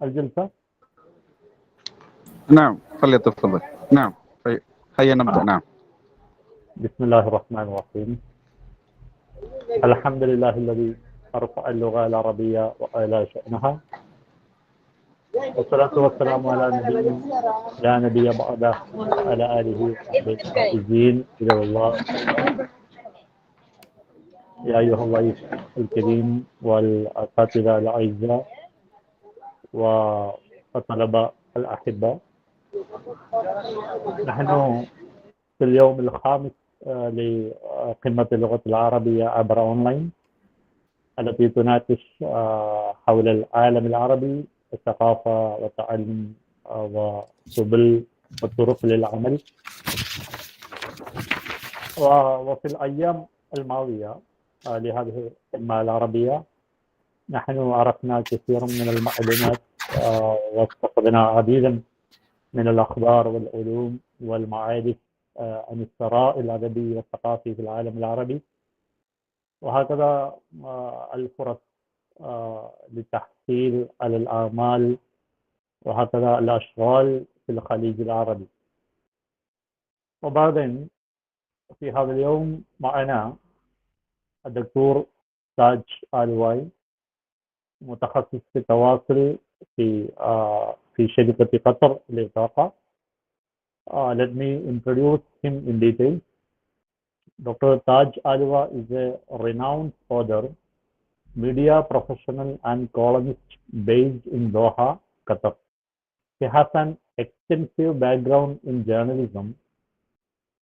الجلسة. نعم فليتفضل. نعم هيا نبدأ. نعم. بسم الله الرحمن الرحيم. الحمد لله الذي رفع اللغة العربية وأعلى شأنها، والصلاة والسلام على نبي لا نبي بعده وعلى آله وصحبه الفائزين إلى الله. يا أيها الضيف الكريم والأساتذة الأعزاء والطلبة الأحباء، نحن في اليوم الخامس لقمة اللغة العربية عبر أونلاين، التي تناقش حول العالم العربي، الثقافة والتعلم وسبل والطرق للعمل. وفي الأيام الماضية لهذه القمة العربية نحن عرفنا كثيرا من المعلومات واستفدنا عديدا من الأخبار والعلوم والمعارف عن الثراء الأدبي والثقافي في العالم العربي، وهكذا الفرص للتحصيل على الأعمال، وهكذا الأشغال في الخليج العربي. وبعدين في هذا اليوم معنا الدكتور تاج آلواي، متخصص في التواصل في شركة قطر للطاقة. Let me introduce him in detail. Dr. Taj Aluva is a renowned author, media professional and columnist based in Doha, Qatar. He has an extensive background in journalism,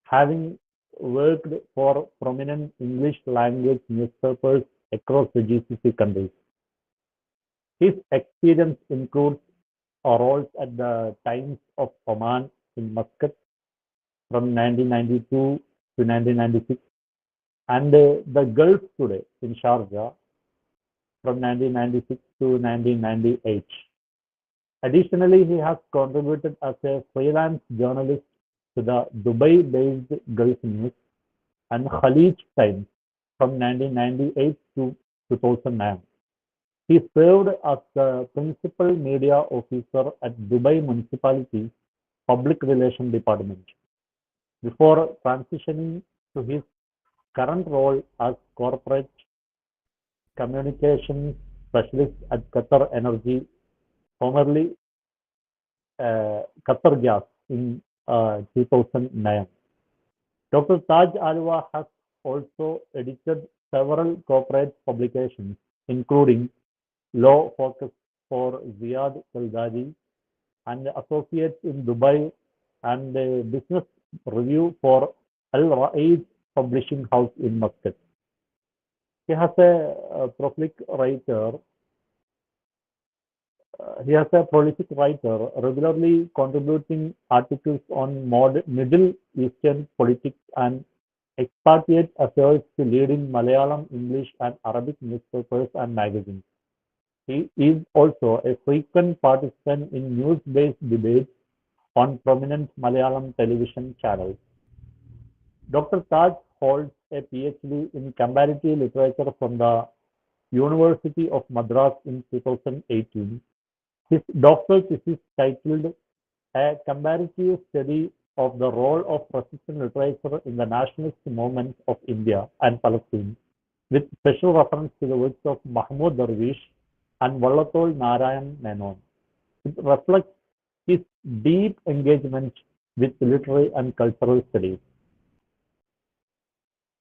having worked for prominent English language newspapers across the GCC countries. His experience includes roles at the Times of Oman in Muscat from 1992 to 1996, and the Gulf Today in Sharjah from 1996 to 1998. Additionally, he has contributed as a freelance journalist to the Dubai-based Gulf News and Khalij Times from 1998 to 2009. He served as the principal media officer at Dubai Municipality Public Relations Department before transitioning to his current role as corporate communications specialist at Qatar Energy, formerly Qatar Gas, in 2009. Dr. Taj Aluva has also edited several corporate publications, including Law Focus for Ziad Kaldadi and Associates in Dubai, and Business Review for Al-Raid Publishing House in Muscat. He has a prolific writer. Regularly contributing articles on Middle Eastern politics and expatriate affairs to leading Malayalam, English, and Arabic newspapers and magazines. He is also a frequent participant in news-based debates on prominent Malayalam television channels. Dr. Taj holds a PhD in comparative literature from the University of Madras in 2018. His doctoral thesis titled A Comparative Study of the Role of Persistent Literature in the Nationalist Movements of India and Palestine, with special reference to the works of Mahmoud Darwish and Vallathol Narayan Menon. It reflects his deep engagement with literary and cultural studies.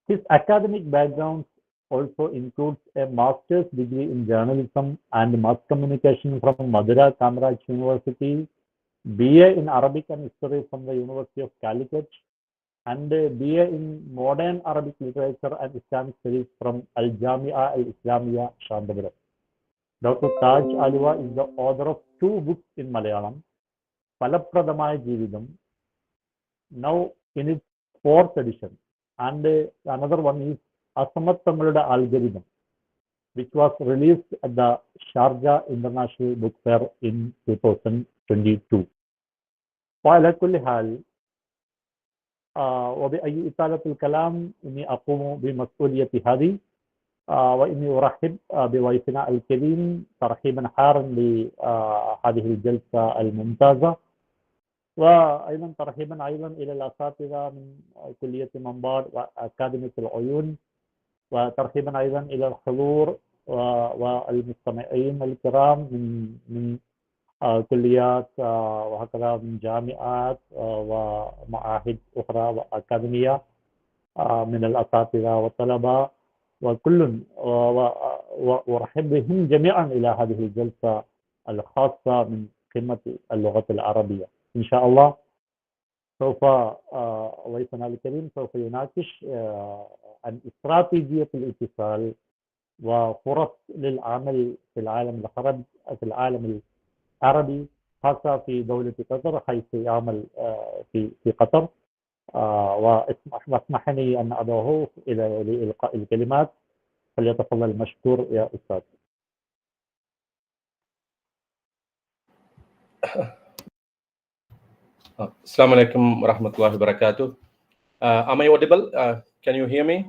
His academic background also includes a master's degree in journalism and mass communication from Madura Kamaraj University, BA in Arabic and History from the University of Calicut, and a BA in Modern Arabic Literature and Islamic Studies from Al-Jamia Al-Islamiyya, Shantabura. Dr. Taj Aluva is the author of 2 books in Malayalam, Palapradamaya Jeevitham, now in its 4th edition, and another one is Asamattangalude Algorithm, which was released at the Sharjah International Book Fair in 2022. وعلى كل حال وبأي إطالة الكلام إني أقوم بمسؤولية هذه وإني أرحب بضيفنا الكريم ترحيبا حارا لهذه الجلسة الممتازة، وأيضا ترحيبا إلى الأساتذة من كلية منباد وأكاديمية العيون، وترحيبا أيضا إلى الحضور والمستمعين الكرام من كليات وهكذا من جامعات ومعاهد أخرى وأكاديمية من الأساتذة والطلبة وكل، وأرحب بهم جميعا إلى هذه الجلسة الخاصة من قمة اللغة العربية. إن شاء الله سوف ضيفنا الكريم سوف يناقش عن استراتيجية الاتصال وفرص للعمل في العالم العربي خاصة في دولة قطر، حيث يعمل في قطر. واسمحني أن أدعوه إلى إلقاء الكلمات، فليتفضل مشكور يا أستاذ. Assalamu alaikum wa rahmatullahi wa barakatuh. Am I audible? Can you hear me?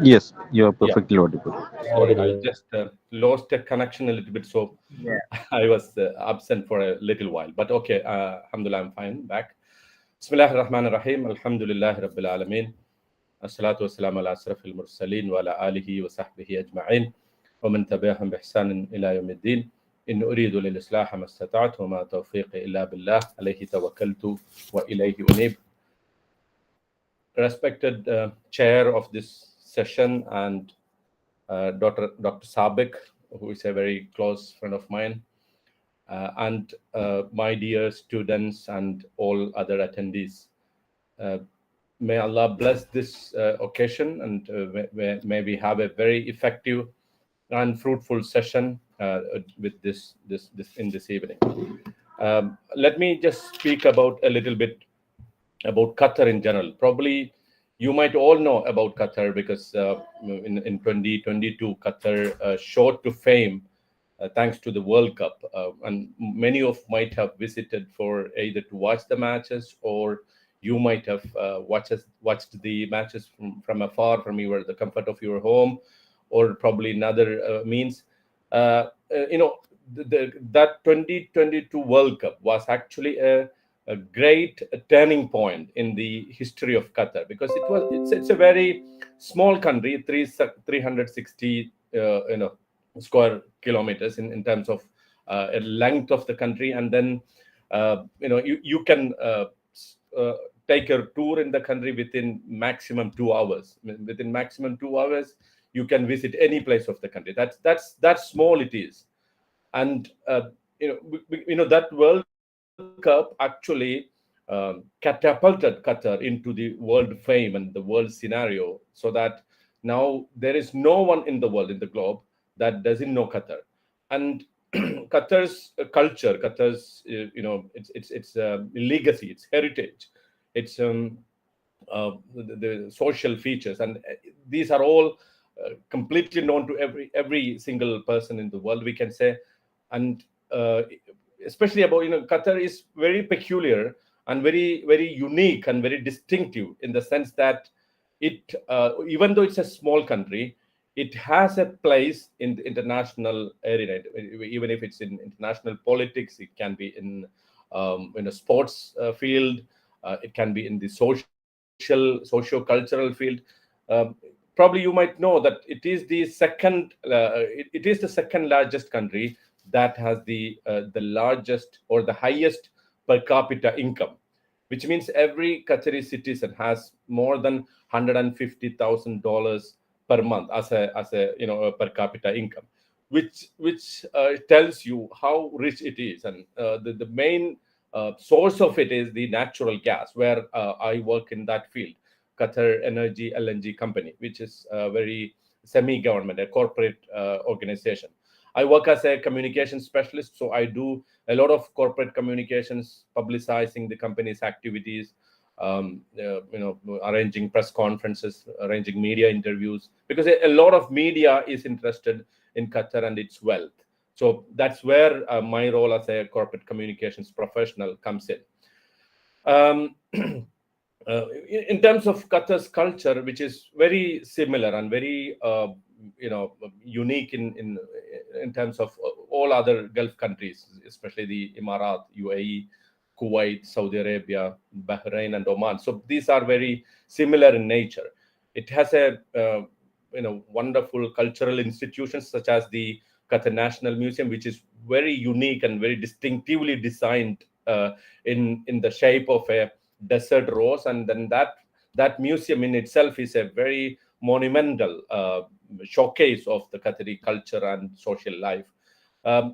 Yes, you're perfectly audible. Sorry, I just lost a connection a little bit, so I was absent for a little while. But okay, alhamdulillah, I'm fine, back. Bismillahir Rahmanir Rahim. Alhamdulillahi Rabbil Alameen. Assalatu wassalamu ala asrafil mursalin wa ala alihi wa sahbihi ajma'in. Wa man tabi'ahum bi ihsanin ila yawmiddin. إن أريد للإصلاح ما استطعت وما توفيقي إلا بالله عليه توكلت وإليه أنيب. Respected chair of this session and Dr. Sabik, who is a very close friend of mine, and my dear students and all other attendees. May Allah bless this occasion, and may we have a very effective and fruitful session with this in this evening. Let me just speak about a little bit about Qatar in general. Probably you might all know about Qatar because in 2022 Qatar shot to fame thanks to the World Cup, and many of might have visited for either to watch the matches, or you might have watched the matches from afar, from the comfort of your home, or probably another means. That 2022 World Cup was actually a great turning point in the history of Qatar, because it's a very small country, 360 square kilometers in terms of length of the country, and then you can take a tour in the country within maximum 2 hours. Within maximum 2 hours, you can visit any place of the country. That's small it is, and that World Cup actually catapulted Qatar into the world fame and the world scenario, so that now there is no one in the world, in the globe, that doesn't know Qatar. And Qatar's culture, Qatar's its legacy, its heritage, its the social features, and these are all completely known to every single person in the world, we can say. And especially about Qatar is very peculiar and very, very unique and very distinctive, in the sense that it even though it's a small country, it has a place in the international arena. Even if it's in international politics, it can be in a sports field, it can be in the socio-cultural field. Probably you might know that it is the second largest country that has the largest or the highest per capita income, which means every Qatari citizen has more than $150,000 per month as a per capita income, which tells you how rich it is. And the main source of it is the natural gas, where I work in that field, Qatar Energy LNG company, which is a very semi-government, a corporate organization. I work as a communication specialist, so I do a lot of corporate communications, publicizing the company's activities, arranging press conferences, arranging media interviews, because a lot of media is interested in Qatar and its wealth. So that's where my role as a corporate communications professional comes in. in terms of Qatar's culture, which is very similar and very unique in terms of all other Gulf countries, especially the Emirat, UAE, Kuwait, Saudi Arabia, Bahrain, and Oman. So these are very similar in nature. It has a wonderful cultural institutions such as the Qatar National Museum, which is very unique and very distinctively designed in the shape of a desert rose, and then that museum in itself is a very monumental showcase of the Qatari culture and social life.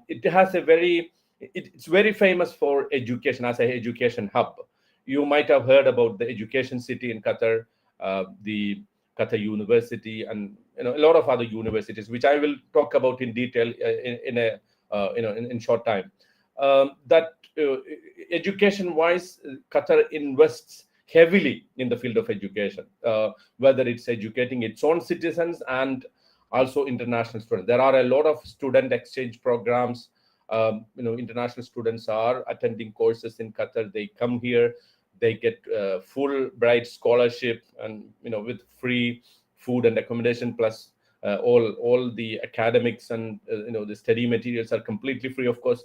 It has a it's very famous for education as an education hub. You might have heard about the education city in Qatar, the Qatar University, and a lot of other universities, which I will talk about in detail in short time. That education-wise, Qatar invests heavily in the field of education, whether it's educating its own citizens and also international students. There are a lot of student exchange programs. International students are attending courses in Qatar. They come here, they get full bright scholarship, and with free food and accommodation, plus all the academics and the study materials are completely free, of course.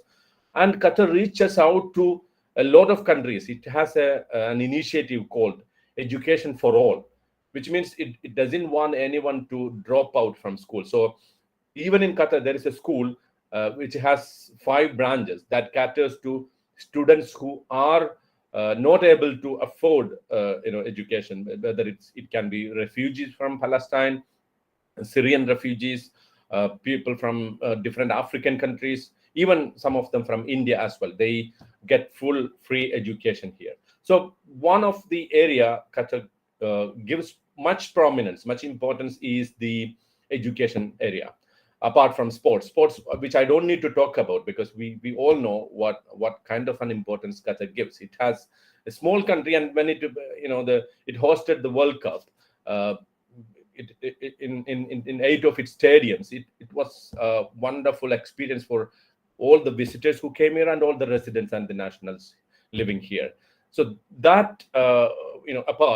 And Qatar reaches out to a lot of countries. It has an initiative called Education for All, which means it doesn't want anyone to drop out from school. So even in Qatar, there is a school which has 5 branches that caters to students who are not able to afford education, whether it can be refugees from Palestine, Syrian refugees, people from different African countries, even some of them from India as well. They get full free education here. So one of the area Qatar gives much prominence, much importance, is the education area. Apart from sports, which I don't need to talk about, because we all know what kind of an importance Qatar gives. It has a small country, and when it hosted the World Cup, in 8 of its stadiums, it was a wonderful experience for all the visitors who came here and all the residents and the nationals living here. So that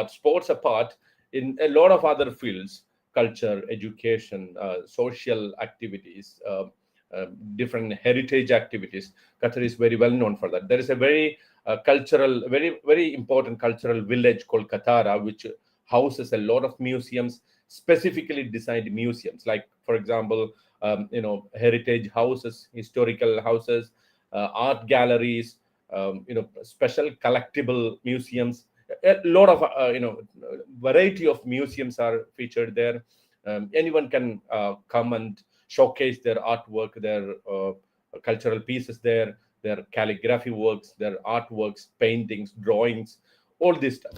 sports apart, in a lot of other fields, culture, education, social activities, different heritage activities, Qatar is very well known for that. There is a very very important cultural village called Qatar, which houses a lot of museums, specifically designed museums, like, for example, heritage houses, historical houses, art galleries, special collectible museums. A lot of variety of museums are featured there. Anyone can come and showcase their artwork, their cultural pieces there, their calligraphy works, their artworks, paintings, drawings, all this stuff.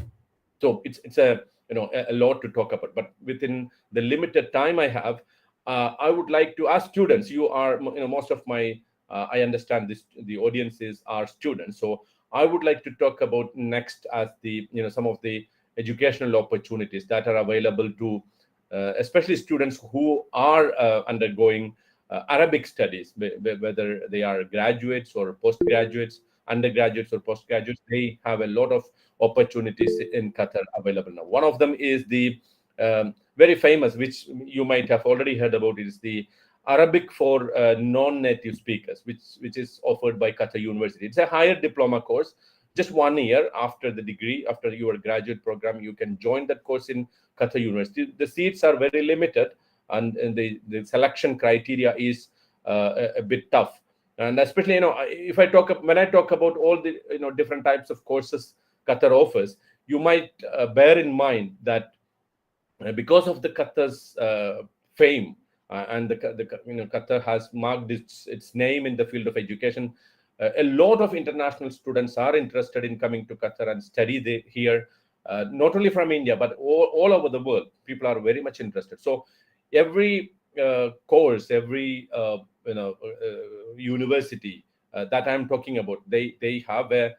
So it's a lot to talk about, but within the limited time I have, I would like to ask students. You are most of my I understand the audiences are students, so I would like to talk about next as the some of the educational opportunities that are available to especially students who are undergoing Arabic studies, whether they are graduates or postgraduates, undergraduates or postgraduates. They have a lot of opportunities in Qatar available now. One of them is the very famous, which you might have already heard about, is the Arabic for non-native speakers, which is offered by Qatar University. It's a higher diploma course. Just 1 year after the degree, after your graduate program, you can join that course in Qatar University. The seats are very limited, and the selection criteria is a bit tough. And especially, when I talk about all the different types of courses Qatar offers, you might bear in mind that because of the Qatar's fame, and Qatar has marked its name in the field of education. A lot of international students are interested in coming to Qatar and study here, not only from India but all over the world. People are very much interested. So every course, every university that I'm talking about, they have a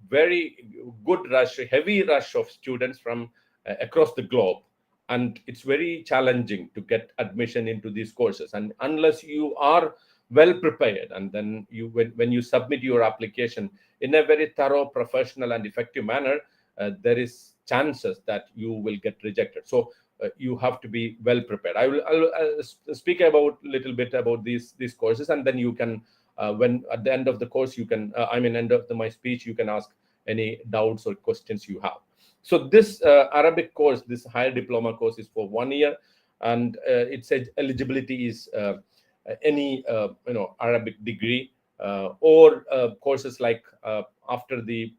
very good rush, a heavy rush of students from across the globe. And it's very challenging to get admission into these courses. And unless you are well prepared, and then when you submit your application in a very thorough, professional, and effective manner, there is chances that you will get rejected. So you have to be well prepared. I'll speak about little bit about these courses, and then you can when at the end of the course you can end of my speech, you can ask any doubts or questions you have. So this Arabic course, this higher diploma course, is for 1 year, and its eligibility is any Arabic degree or courses like after the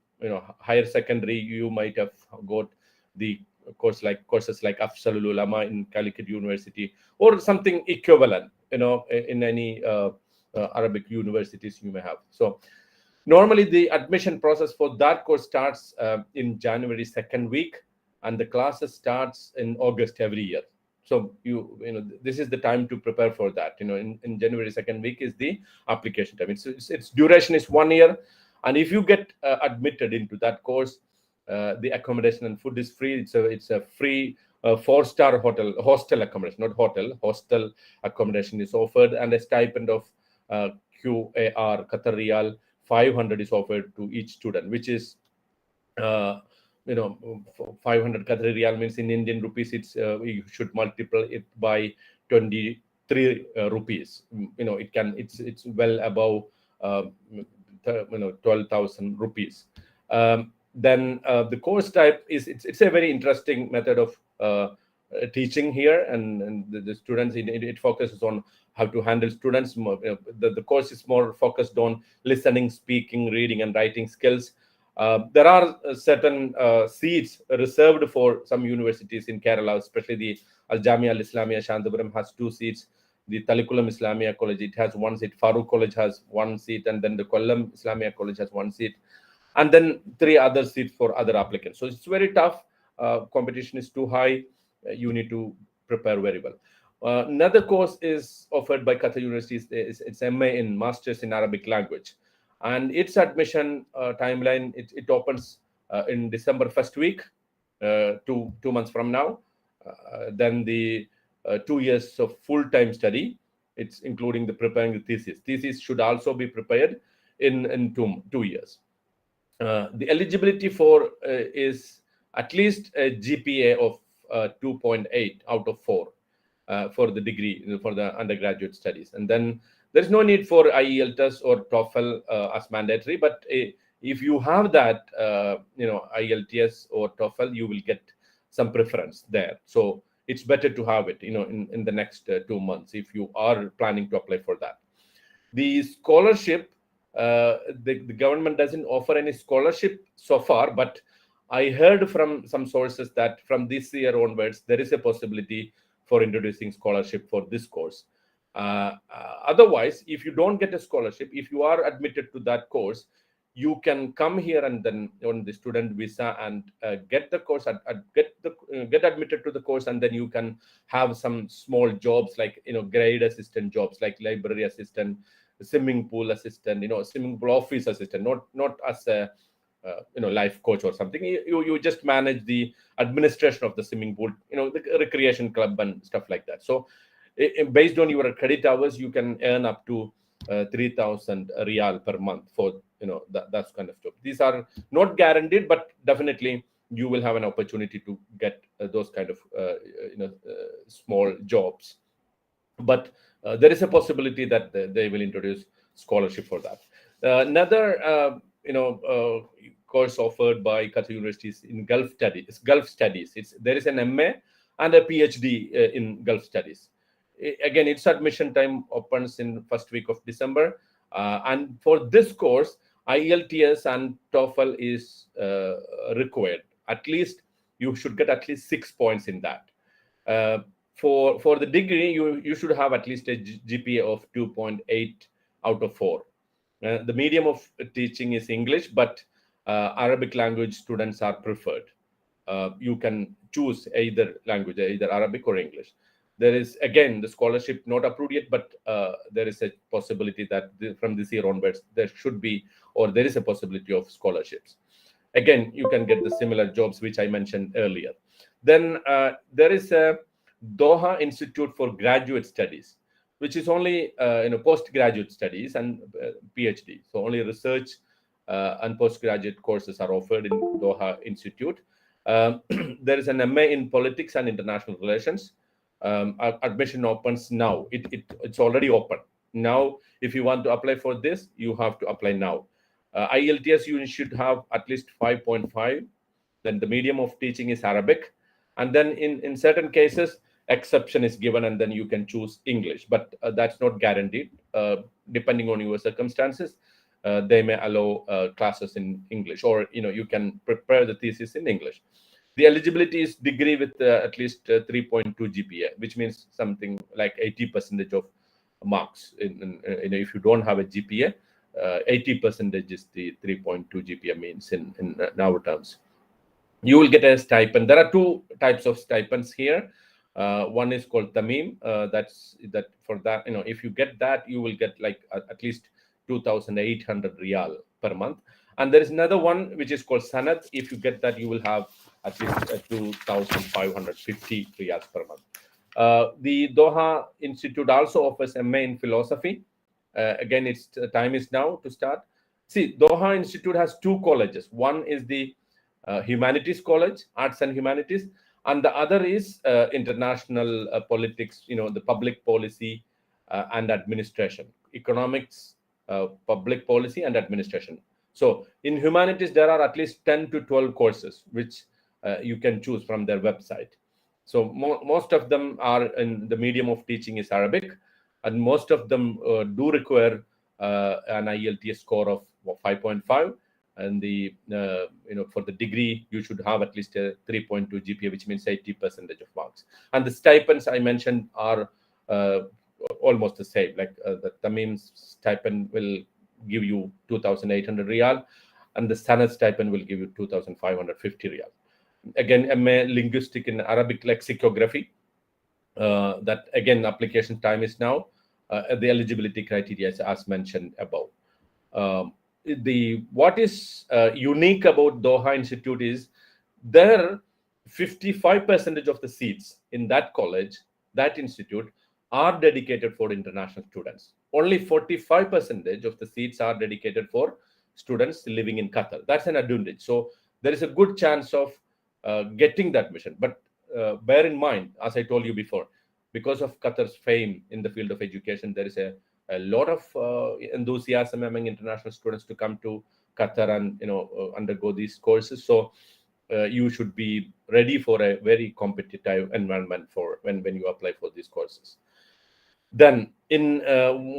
higher secondary, you might have got the courses like Afzalul Ulama in Calicut University, or something equivalent in any Arabic universities you may have. So normally the admission process for that course starts in January 2nd week, and the classes starts in August every year. So this is the time to prepare for that. In January 2nd week is the application time. Its duration is 1 year, and if you get admitted into that course, the accommodation and food is free. It's a free 4-star hostel accommodation, not hotel. Hostel accommodation is offered, and a stipend of QAR Qatar Riyal 500 is offered to each student, which is 500 Qatari Riyal means in Indian rupees, you should multiply it by 23 rupees. It's well above 12,000 rupees. Then the course type is it's a very interesting method of teaching here, and the students, it focuses on how to handle students. The course is more focused on listening, speaking, reading, and writing skills. There are certain seats reserved for some universities in Kerala, especially the Al-Jamia Al-Islamia Shantapuram has 2 seats. The Talikulam Islamia College, it has 1 seat. Farooq College has 1 seat, and then the Kollam Islamia College has 1 seat, and then 3 other seats for other applicants. So it's very tough. Competition is too high. You need to prepare very well. Another course is offered by Qatar Universities. It's MA in Masters in Arabic Language, and its admission timeline, it opens in December 1st week, 2 months from now. Then the 2 years of full-time study, it's including the preparing the thesis. Thesis should also be prepared in 2 years. The eligibility for is at least a GPA of 2.8 out of 4 for the degree, for the undergraduate studies. And then there's no need for IELTS or TOEFL as mandatory, but if you have that IELTS or TOEFL, you will get some preference there. So it's better to have it in the next 2 months if you are planning to apply for that. The scholarship, the government doesn't offer any scholarship so far, but I heard from some sources that from this year onwards, there is a possibility for introducing scholarship for this course. Otherwise, if you don't get a scholarship, if you are admitted to that course, you can come here and then on the student visa and get the course, get admitted to the course, and then you can have some small jobs like grade assistant jobs like library assistant, swimming pool assistant, swimming pool office assistant, not as a life coach or something. You just manage the administration of the swimming pool, the recreation club and stuff like that. So based on your credit hours, you can earn up to 3,000 Riyal per month for that kind of job. These are not guaranteed, but definitely you will have an opportunity to get those kind of small jobs. But there is a possibility that they will introduce scholarship for that. Another course offered by Qatar Universities in Gulf Studies. There is an MA and a PhD in Gulf Studies. Again, its admission time opens in first week of December, and for this course, IELTS and TOEFL is required. At least you should get at least 6 points in that. For the degree, you should have at least a GPA of 2.8 out of 4. The medium of teaching is English, but Arabic language students are preferred. You can choose either language, either Arabic or English. There is, again, the scholarship not approved yet, but there is a possibility that from this year onwards, there should be, or there is a possibility of scholarships. Again, you can get the similar jobs, which I mentioned earlier. Then there is a Doha Institute for Graduate Studies, which is only postgraduate studies and PhD. So only research and postgraduate courses are offered in Doha Institute. There is an MA in Politics and International Relations. Admission opens now. It's already open. Now, if you want to apply for this, you have to apply now. IELTS, you should have at least 5.5. Then the medium of teaching is Arabic. And then in certain cases, exception is given, and then you can choose English. But that's not guaranteed. Depending on your circumstances, they may allow classes in English, or you can prepare the thesis in English. The eligibility is degree with at least 3.2 GPA, which means something like 80% of marks. If you don't have a GPA, 80% is the 3.2 GPA means in our terms. You will get a stipend. There are two types of stipends here. One is called Tamim. For that, if you get that, you will get like at least 2,800 riyal per month. And there is another one which is called Sanad. If you get that, you will have at least 2,550 riyals per month. The Doha Institute also offers MA in philosophy. Again, its time is now to start. See, Doha Institute has two colleges. One is the Humanities College, Arts and Humanities, and the other is International Politics, the Public Policy and Administration, Economics, Public Policy and Administration. So in Humanities, there are at least 10 to 12 courses, which you can choose from their website. So most of them are in the medium of teaching is Arabic, and most of them do require an IELTS score of 5.5. And for the degree, you should have at least a 3.2 GPA, which means 80% of marks. And the stipends I mentioned are almost the same. Like the Tamim stipend will give you 2,800 riyal, and the Sanad stipend will give you 2,550 riyal. Again, MA Linguistic in Arabic Lexicography. That again, application time is now. The eligibility criteria is as mentioned above. What is unique about Doha Institute is there 55% of the seats in that college, that institute, are dedicated for international students. Only 45% of the seats are dedicated for students living in Qatar. That's an advantage. So there is a good chance of getting that admission. But bear in mind, as I told you before, because of Qatar's fame in the field of education, there is a lot of enthusiasm among international students to come to Qatar and undergo these courses. So you should be ready for a very competitive environment for when you apply for these courses. Then in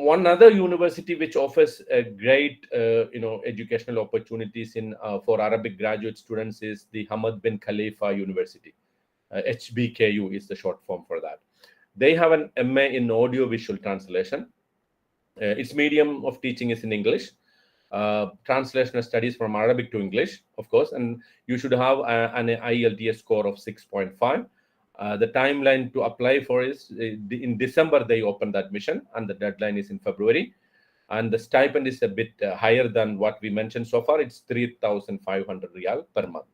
one other university which offers a great educational opportunities for Arabic graduate students is the Hamad bin Khalifa University. HBKU is the short form for that. They have an MA in audio visual translation. Its medium of teaching is in English. Translation studies from Arabic to English, of course, and you should have an IELTS score of 6.5. The timeline to apply for is in December they open the admission, and the deadline is in February. And the stipend is a bit higher than what we mentioned so far. It's 3,500 riyal per month.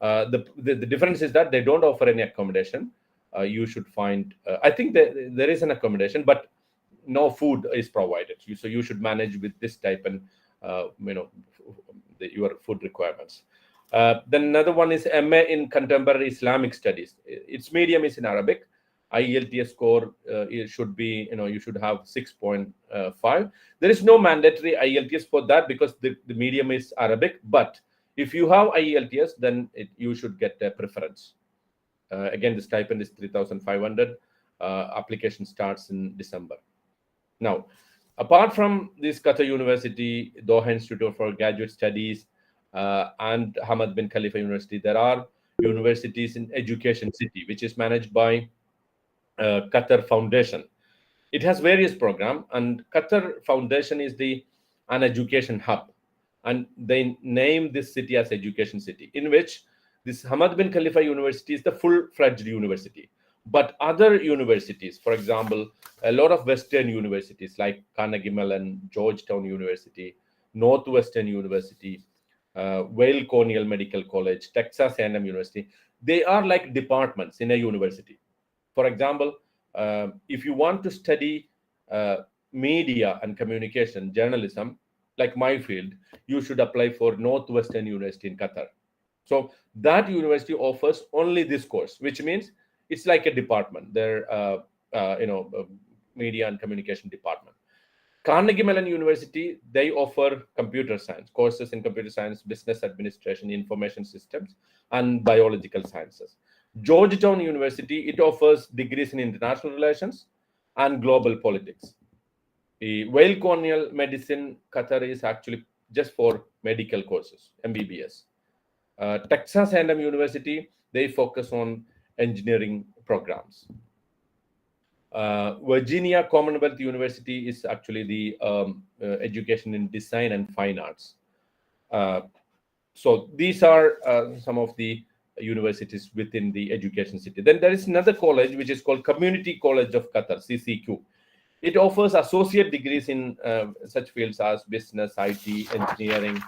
The difference is that they don't offer any accommodation. You should find, I think there is an accommodation, but no food is provided. So you should manage with this stipend, your food requirements. Then another one is MA in Contemporary Islamic Studies. Its medium is in Arabic. IELTS score it should be, you should have 6.5. There is no mandatory IELTS for that because the medium is Arabic. But if you have IELTS, then you should get a preference. Again, the stipend is 3,500. Application starts in December. Now, apart from this Qatar University, Doha Institute for Graduate Studies, and Hamad bin Khalifa University, there are universities in Education City, which is managed by Qatar Foundation. It has various programs, and Qatar Foundation is an education hub, and they name this city as Education City, in which this Hamad bin Khalifa University is the full-fledged university. But other universities, for example, a lot of Western universities like Carnegie Mellon, Georgetown University, Northwestern University, Weill Cornell Medical College, Texas A&M University, they are like departments in a university. For example, if you want to study media and communication, journalism, like my field, you should apply for Northwestern University in Qatar. So that university offers only this course, which means it's like a department. They're media and communication department. Carnegie Mellon University, they offer computer science courses in computer science, business administration, information systems, and biological sciences. Georgetown University, it offers degrees in international relations and global politics. The Whale Colonial Medicine, Qatar is actually just for medical courses, MBBS. Texas A&M University, they focus on engineering programs. Virginia Commonwealth University is actually the education in design and fine arts. So these are some of the universities within the education city. Then there is another college which is called Community College of Qatar, CCQ. It offers associate degrees in such fields as business, IT, engineering,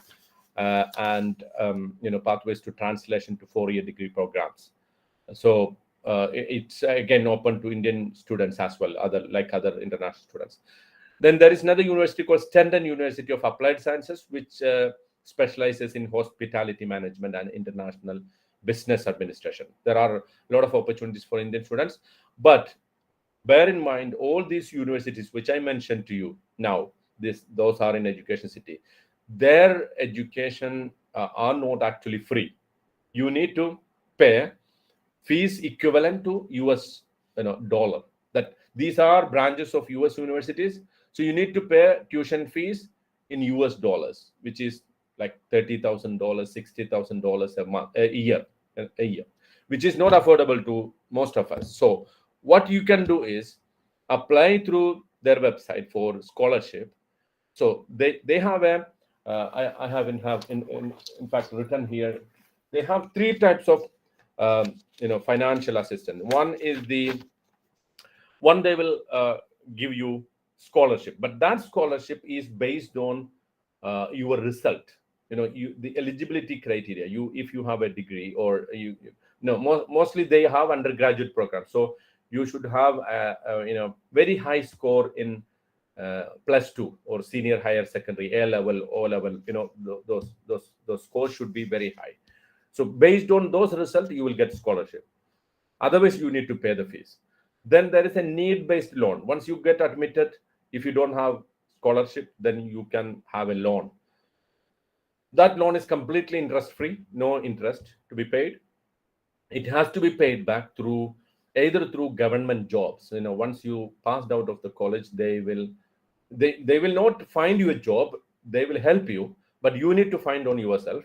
and pathways to translation to 4-year degree programs. So it's again open to Indian students as well, other international students. Then there is another university called Stendhal University of Applied Sciences, which specializes in hospitality management and international business administration. There are a lot of opportunities for Indian students, but bear in mind all these universities which I mentioned to you now, those are in education city. Their education are not actually free. You need to pay fees equivalent to US dollar. That these are branches of US universities, so you need to pay tuition fees in US dollars, which is like $30,000, $60,000 a year, which is not affordable to most of us. So what you can do is apply through their website for scholarship. So they have a I haven't have in fact written here. They have 3 types of financial assistance. One is they will give you scholarship, but that scholarship is based on your result. The eligibility criteria. If you have a degree or mostly they have undergraduate programs. So you should have a very high score in +2 or senior higher secondary, A level, O level. Those scores should be very high. So based on those results, you will get scholarship. Otherwise, you need to pay the fees. Then there is a need-based loan. Once you get admitted, if you don't have scholarship, then you can have a loan. That loan is completely interest-free, no interest to be paid. It has to be paid back either through government jobs. Once you passed out of the college, they will not find you a job. They will help you, but you need to find on yourself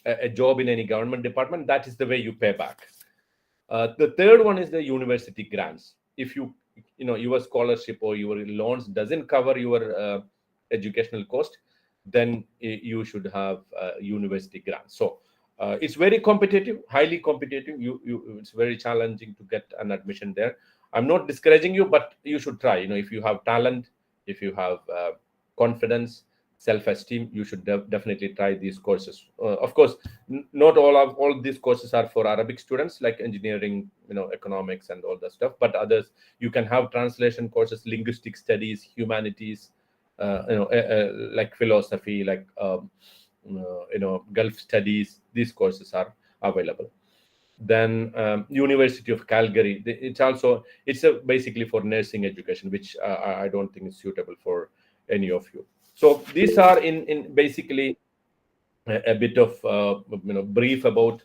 a job in any government department. That is the way you pay back. The third one is the university grants. If your scholarship or your loans doesn't cover your educational cost, then you should have university grants. So it's very competitive, highly competitive. It's very challenging to get an admission there. I'm not discouraging you, but you should try. If you have talent, if you have confidence, self-esteem, you should definitely try these courses. Of course, not all these courses are for Arabic students, like engineering, economics and all that stuff. But others, you can have translation courses, linguistic studies, humanities, like philosophy, like Gulf studies. These courses are available. Then University of Calgary, it's basically for nursing education, which I don't think is suitable for any of you. So these are in basically a bit of brief about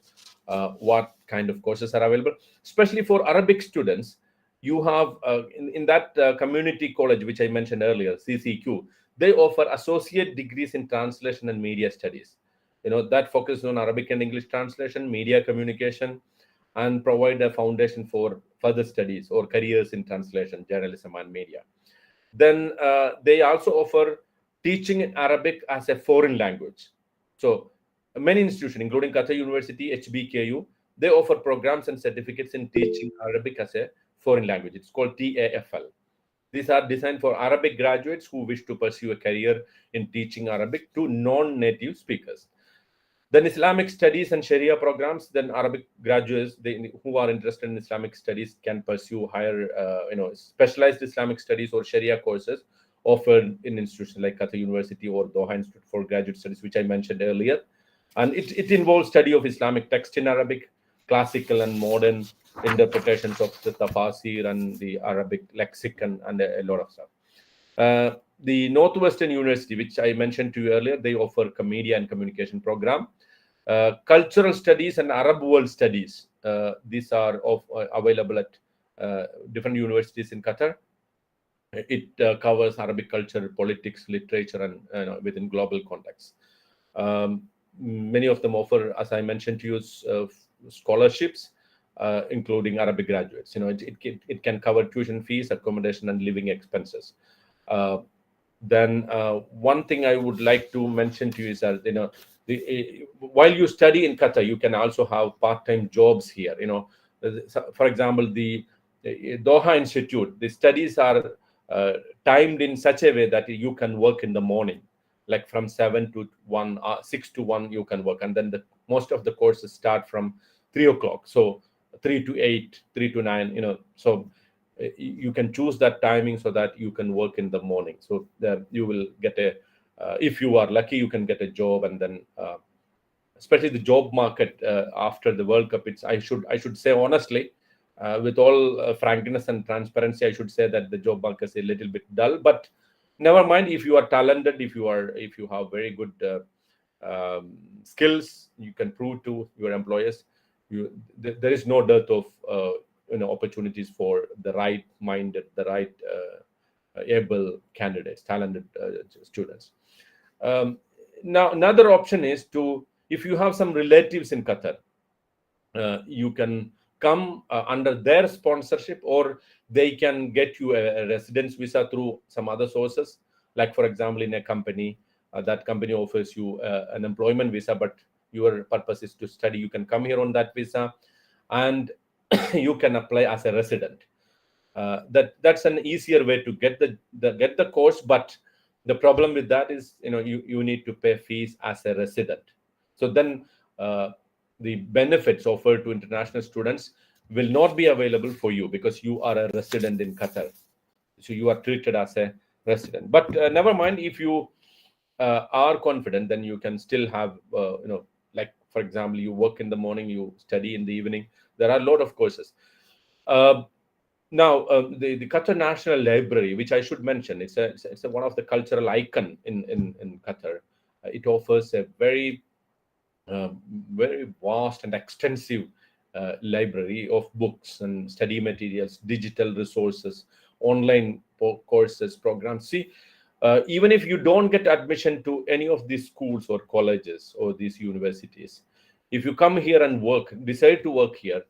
what kind of courses are available, especially for Arabic students. You have in that community college which I mentioned earlier, CCQ. They offer associate degrees in translation and media studies. That focuses on Arabic and English translation, media communication, and provide a foundation for further studies or careers in translation, journalism, and media. Then they also offer teaching Arabic as a foreign language. So many institutions, including Qatar University, HBKU, they offer programs and certificates in teaching Arabic as a foreign language. It's called TAFL. These are designed for Arabic graduates who wish to pursue a career in teaching Arabic to non-native speakers. Then Islamic studies and Sharia programs. Then Arabic graduates who are interested in Islamic studies can pursue higher, specialized Islamic studies or Sharia courses offered in institutions like Qatar University or Doha Institute for Graduate Studies, which I mentioned earlier. And it involves study of Islamic text in Arabic, classical and modern interpretations of the tafsir and the Arabic lexicon, and a lot of stuff. The Northwestern University, which I mentioned to you earlier, they offer a media and communication program. Cultural studies and Arab world studies. These are available at different universities in Qatar. It covers Arabic culture, politics, literature, and within global context. Many of them offer, as I mentioned to you, scholarships, including Arabic graduates. It can cover tuition fees, accommodation, and living expenses. Then one thing I would like to mention to you is that while you study in Qatar, you can also have part-time jobs here. For example, the Doha Institute, the studies are timed in such a way that you can work in the morning, like from 7 to 1, 6 to 1 you can work, and then most of the courses start from 3 o'clock, so 3 to 8, 3 to 9, so you can choose that timing so that you can work in the morning. So that you will get if you are lucky, you can get a job. And then especially the job market after the World Cup, I should say honestly, with all frankness and transparency, I should say that the job market is a little bit dull. But never mind, if you are talented, if you have very good skills, you can prove to your employers. There is no dearth of opportunities for the right-minded, the right able candidates, talented students. Now, another option is if you have some relatives in Qatar, you can come under their sponsorship, or they can get you a residence visa through some other sources. Like, for example, in a company, that company offers you an employment visa, but your purpose is to study. You can come here on that visa, and you can apply as a resident. That's an easier way to get the course, but the problem with that is you need to pay fees as a resident. So then the benefits offered to international students will not be available for you because you are a resident in Qatar. So you are treated as a resident. But never mind, if you are confident, then you can still have, like, for example, you work in the morning, you study in the evening. There are a lot of courses. Now, the Qatar National Library, which I should mention, it's one of the cultural icon in Qatar. It offers a very vast and extensive library of books and study materials, digital resources, online courses, programs. See, even if you don't get admission to any of these schools or colleges or these universities, if you come here and decide to work here,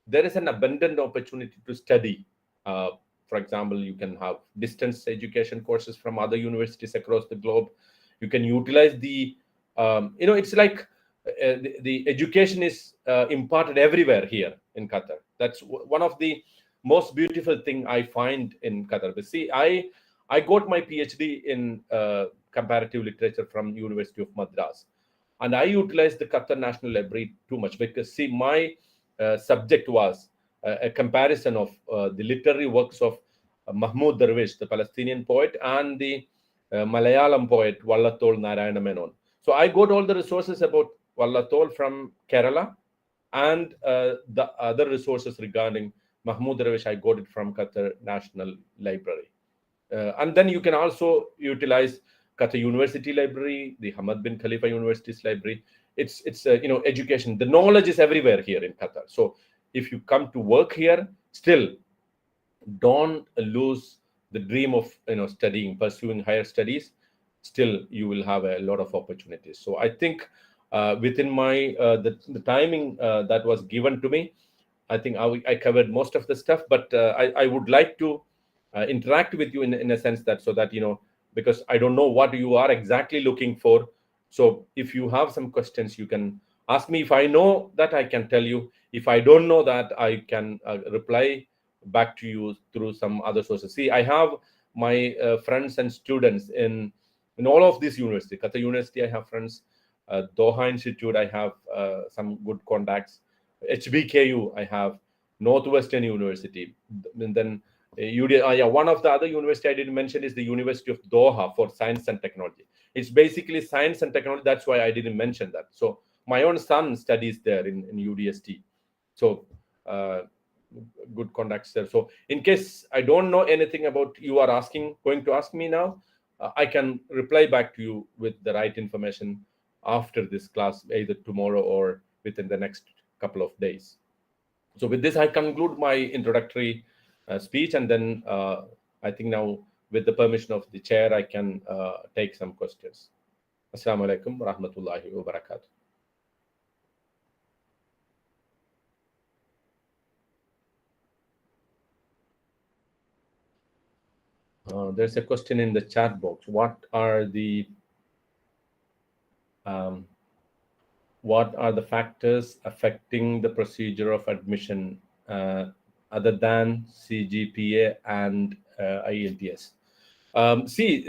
there is an abundant opportunity to study. For example, you can have distance education courses from other universities across the globe. You can utilize it's like the education is imparted everywhere here in Qatar. That's one of the most beautiful thing I find in Qatar. But see, I got my PhD in comparative literature from University of Madras, and I utilized the Qatar National Library too much because, see, my subject was a comparison of the literary works of Mahmoud Darwish, the Palestinian poet, and the Malayalam poet Vallatol Narayana Menon. So I got all the resources about Vallatol from Kerala, and the other resources regarding Mahmoud Darwish, I got it from Qatar National Library. And then you can also utilize Qatar University Library, the Hamad bin Khalifa University's library. It's education. The knowledge is everywhere here in Qatar. So if you come to work here, still don't lose the dream of studying, pursuing higher studies. Still, you will have a lot of opportunities. So I think within my the timing that was given to me, I think I covered most of the stuff. But I would like to interact with you in a sense that so that because I don't know what you are exactly looking for. So if you have some questions, you can ask me. If I know that, I can tell you. If I don't know that, I can reply back to you through some other sources. See, I have my friends and students in all of these universities. Qatar University, I have friends. Doha Institute, I have some good contacts. HBKU, I have. Northwestern University, and then Yeah, one of the other university I didn't mention is the University of Doha for Science and Technology. It's basically science and technology. That's why I didn't mention that. So my own son studies there in UDST. So good contacts there. So in case I don't know anything about you are going to ask me now, I can reply back to you with the right information after this class, either tomorrow or within the next couple of days. So with this, I conclude my introductory speech, and then I think now, with the permission of the chair, I can take some questions. Assalamu alaikum wa rahmatullahi wa barakatuh. There's a question in the chat box. What are the factors affecting the procedure of admission other than CGPA and IELTS? See,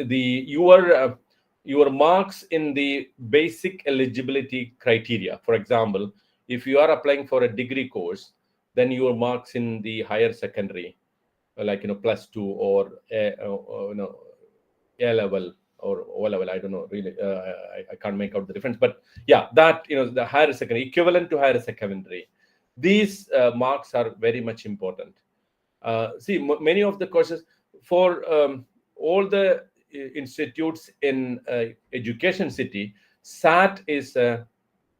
your marks in the basic eligibility criteria. For example, if you are applying for a degree course, then your marks in the higher secondary, like +2 or A level or O level, I don't know really. I can't make out the difference, but yeah, that the higher secondary, equivalent to higher secondary, these marks are very much important. See, many of the courses for all the institutes in education city, SAT is the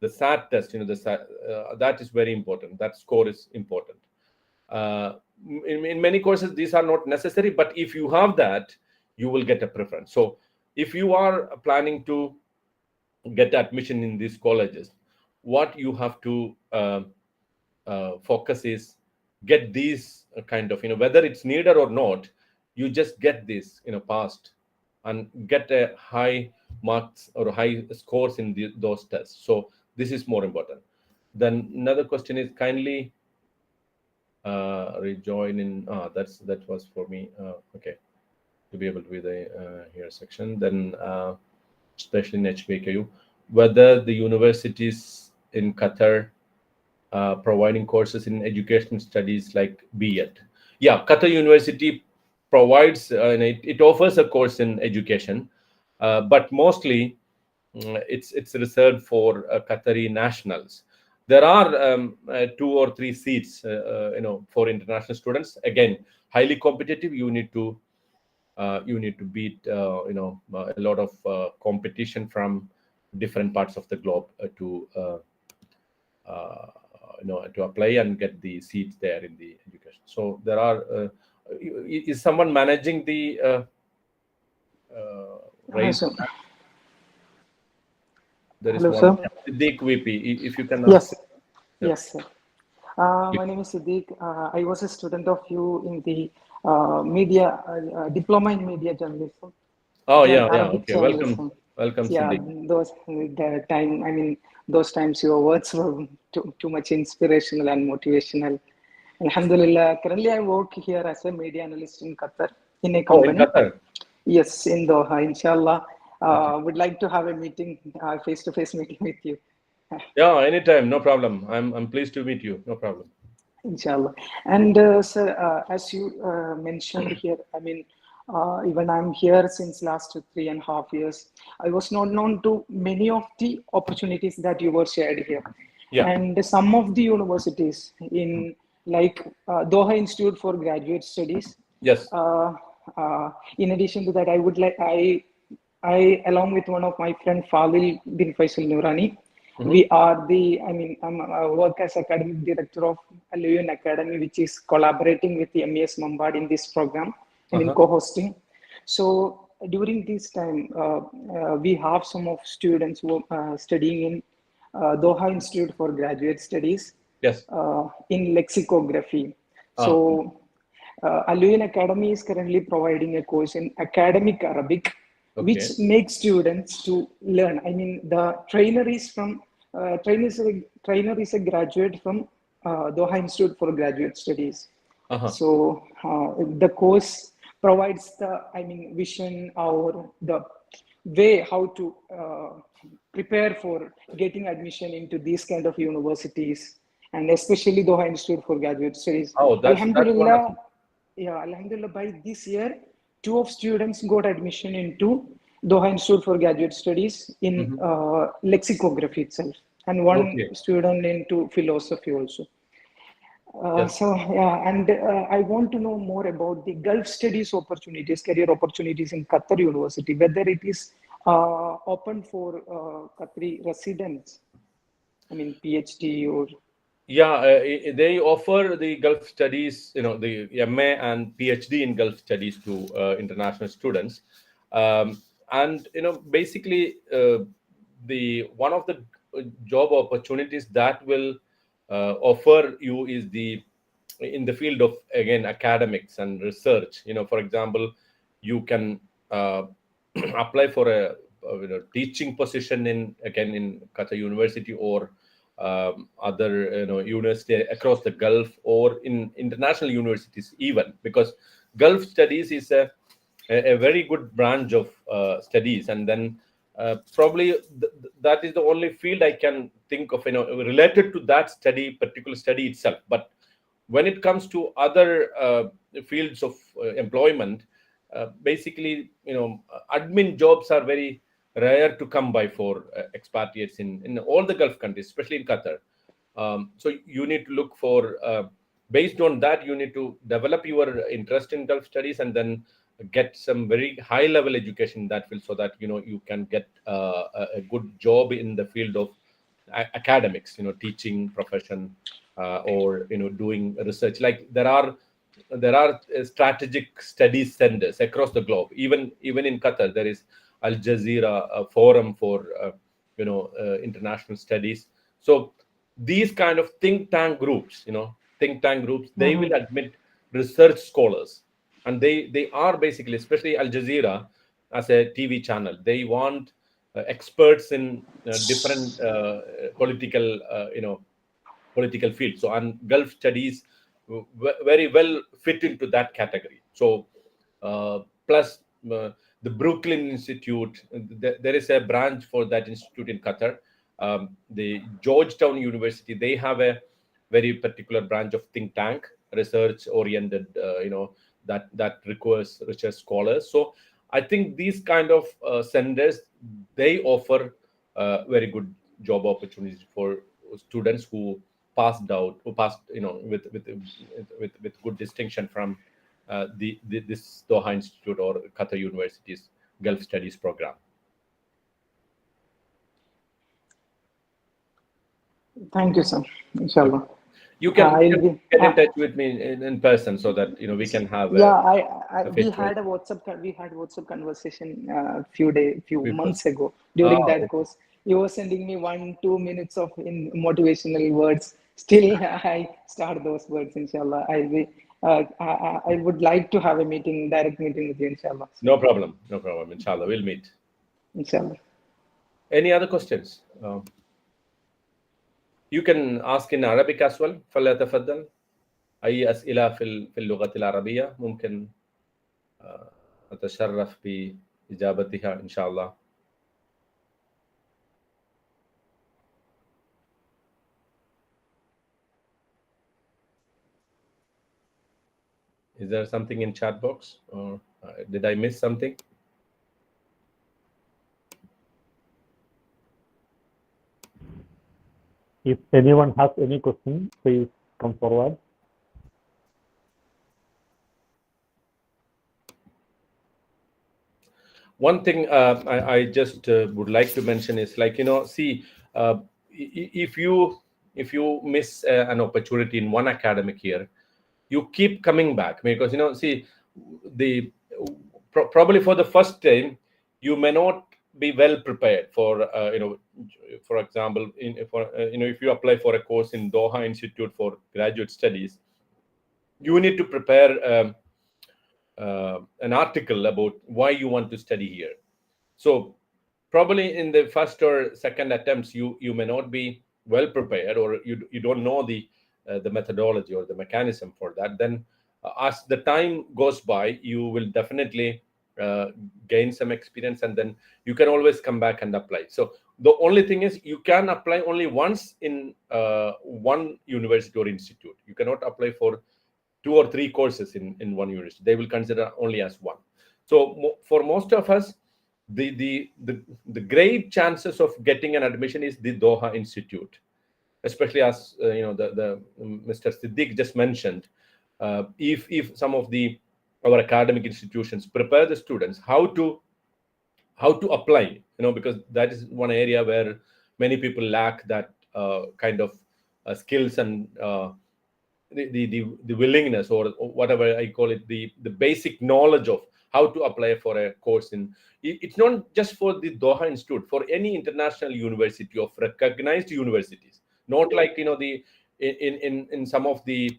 SAT test. That is very important. That score is important. In many courses, these are not necessary, but if you have that, you will get a preference. So if you are planning to get admission in these colleges, what you have to focus is get these kind of, whether it's needed or not, you just get this, passed and get a high marks or high scores in those tests. So this is more important. Then another question is, kindly rejoin in, that was for me. Okay, to be able to be the here section. Then especially in HBKU, whether the universities in Qatar providing courses in education studies like B.Ed. Yeah, Qatar University provides, it offers a course in education, but mostly it's reserved for Qatari nationals. There are 2 or 3 seats, for international students. Again, highly competitive. You need to beat, a lot of competition from different parts of the globe to apply and get the seats there in the education. So there are. Is someone managing the raise? There is Hello, one. sir. Siddiq VP, if you can. Yes, Yeah. yes, sir. My name is Siddiq. I was a student of you in the media diploma in media journalism. Oh yeah, Arabic okay. journalism. Welcome, Yeah, Siddiq. those times your words were too much inspirational and motivational. Alhamdulillah. Currently, I work here as a media analyst in Qatar in a company. Oh, in Qatar. Yes, in Doha. Inshallah, would like to have a meeting, face-to-face meeting with you. Yeah, anytime, no problem. I'm pleased to meet you. No problem. Inshallah. And sir, as you mentioned here, I mean, even I'm here since last 3.5 years. I was not known to many of the opportunities that you were shared here. Yeah. And some of the universities in like Doha Institute for Graduate Studies. Yes. In addition to that, I along with one of my friend Fadil bin Faisal Noorani, we are I work as academic director of Al-Uyoon Academy, which is collaborating with the MES Mampad in this program and in co-hosting. So during this time, we have some of students who are studying in Doha Institute for Graduate Studies. Yes. In lexicography. So Al-Uyoon Academy is currently providing a course in academic Arabic, which makes students to learn. I mean, the trainer is a graduate from Doha Institute for Graduate Studies. So the course provides the vision or the way how to prepare for getting admission into these kind of universities, and especially Doha Institute for Graduate Studies. Oh, that's Alhamdulillah. yeah, Alhamdulillah, by this year, two of students got admission into Doha Institute for Graduate Studies in lexicography itself, and one Okay. student into philosophy also. Yes. So yeah, and I want to know more about the Gulf studies opportunities, career opportunities in Qatar University, whether it is open for Qatari residents, I mean PhD or Yeah, they offer the Gulf studies, the MA and PhD in Gulf studies to international students, and basically the one of the job opportunities that will offer you is the in the field of, again, academics and research. For example, you can apply for teaching position in Qatar University, or other university across the Gulf, or in international universities even, because Gulf studies is a very good branch of studies. And then probably that is the only field I can think of related to that particular study itself. But when it comes to other fields of employment, basically admin jobs are very rare to come by for expatriates in all the Gulf countries, especially in Qatar. So you need to look for, based on that, you need to develop your interest in Gulf studies, and then get some very high level education in that field, so that you can get a good job in the field of academics, teaching profession, or doing research. Like there are strategic studies centers across the globe. Even in Qatar, there is Al Jazeera forum for international studies. So these kind of think tank groups, they will admit research scholars, and they are basically, especially Al Jazeera as a TV channel, they want experts in different political fields. So, and Gulf studies very well fit into that category. So plus the Brooklyn Institute, there is a branch for that institute in Qatar. The Georgetown University, they have a very particular branch of think tank, research oriented, that requires research scholars. So I think these kind of centers, they offer very good job opportunities for students who passed with good distinction from this Doha Institute or Qatar University's Gulf Studies program. thank you, sir. Inshallah. You can I'll be, get in touch with me in person, so that we can have yeah, a we face-to-face had a WhatsApp conversation few before. months ago. During that Okay. course, you were sending me 1-2 minutes of in motivational words. Still, I start those words. Inshallah, I'll be. I would like to have a direct meeting with you. Inshallah. No problem. No problem. Inshallah, we'll meet. Inshallah. Any other questions? You can ask in Arabic as well. فليتفضل. أي أسئلة في اللغة العربية ممكن أتشرف بإجابتها إن شاء الله. Is there something in chat box, or did I miss something? If anyone has any question, please come forward. One thing I just would like to mention is, like, see, if you miss an opportunity in one academic year, you keep coming back, because see, the probably for the first time you may not be well prepared for for example, if you apply for a course in Doha Institute for Graduate Studies, you need to prepare an article about why you want to study here. So probably in the first or second attempts, you may not be well prepared, or you don't know the methodology or the mechanism for that. Then as the time goes by, you will definitely gain some experience, and then you can always come back and apply. So the only thing is, you can apply only once in one university or institute. You cannot apply for 2 or 3 courses in one university. They will consider only as one. So for most of us, the great chances of getting an admission is the Doha Institute, especially as the Mr. Siddiq just mentioned. If some of our academic institutions prepare the students how to apply, because that is one area where many people lack that kind of skills and the willingness, or whatever I call it, the basic knowledge of how to apply for a course it's not just for the Doha Institute, for any international university of recognized universities, not like in some of the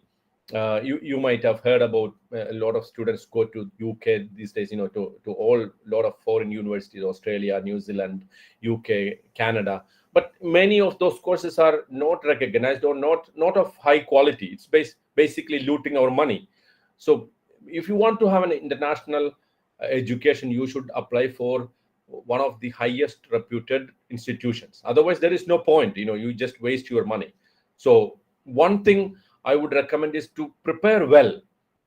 you might have heard about a lot of students go to UK these days, to all lot of foreign universities, Australia, New Zealand, UK, Canada. But many of those courses are not recognized or not of high quality. It's basically looting our money. So if you want to have an international education, you should apply for one of the highest reputed institutions. Otherwise, there is no point. You just waste your money. So one thing I would recommend is to prepare well,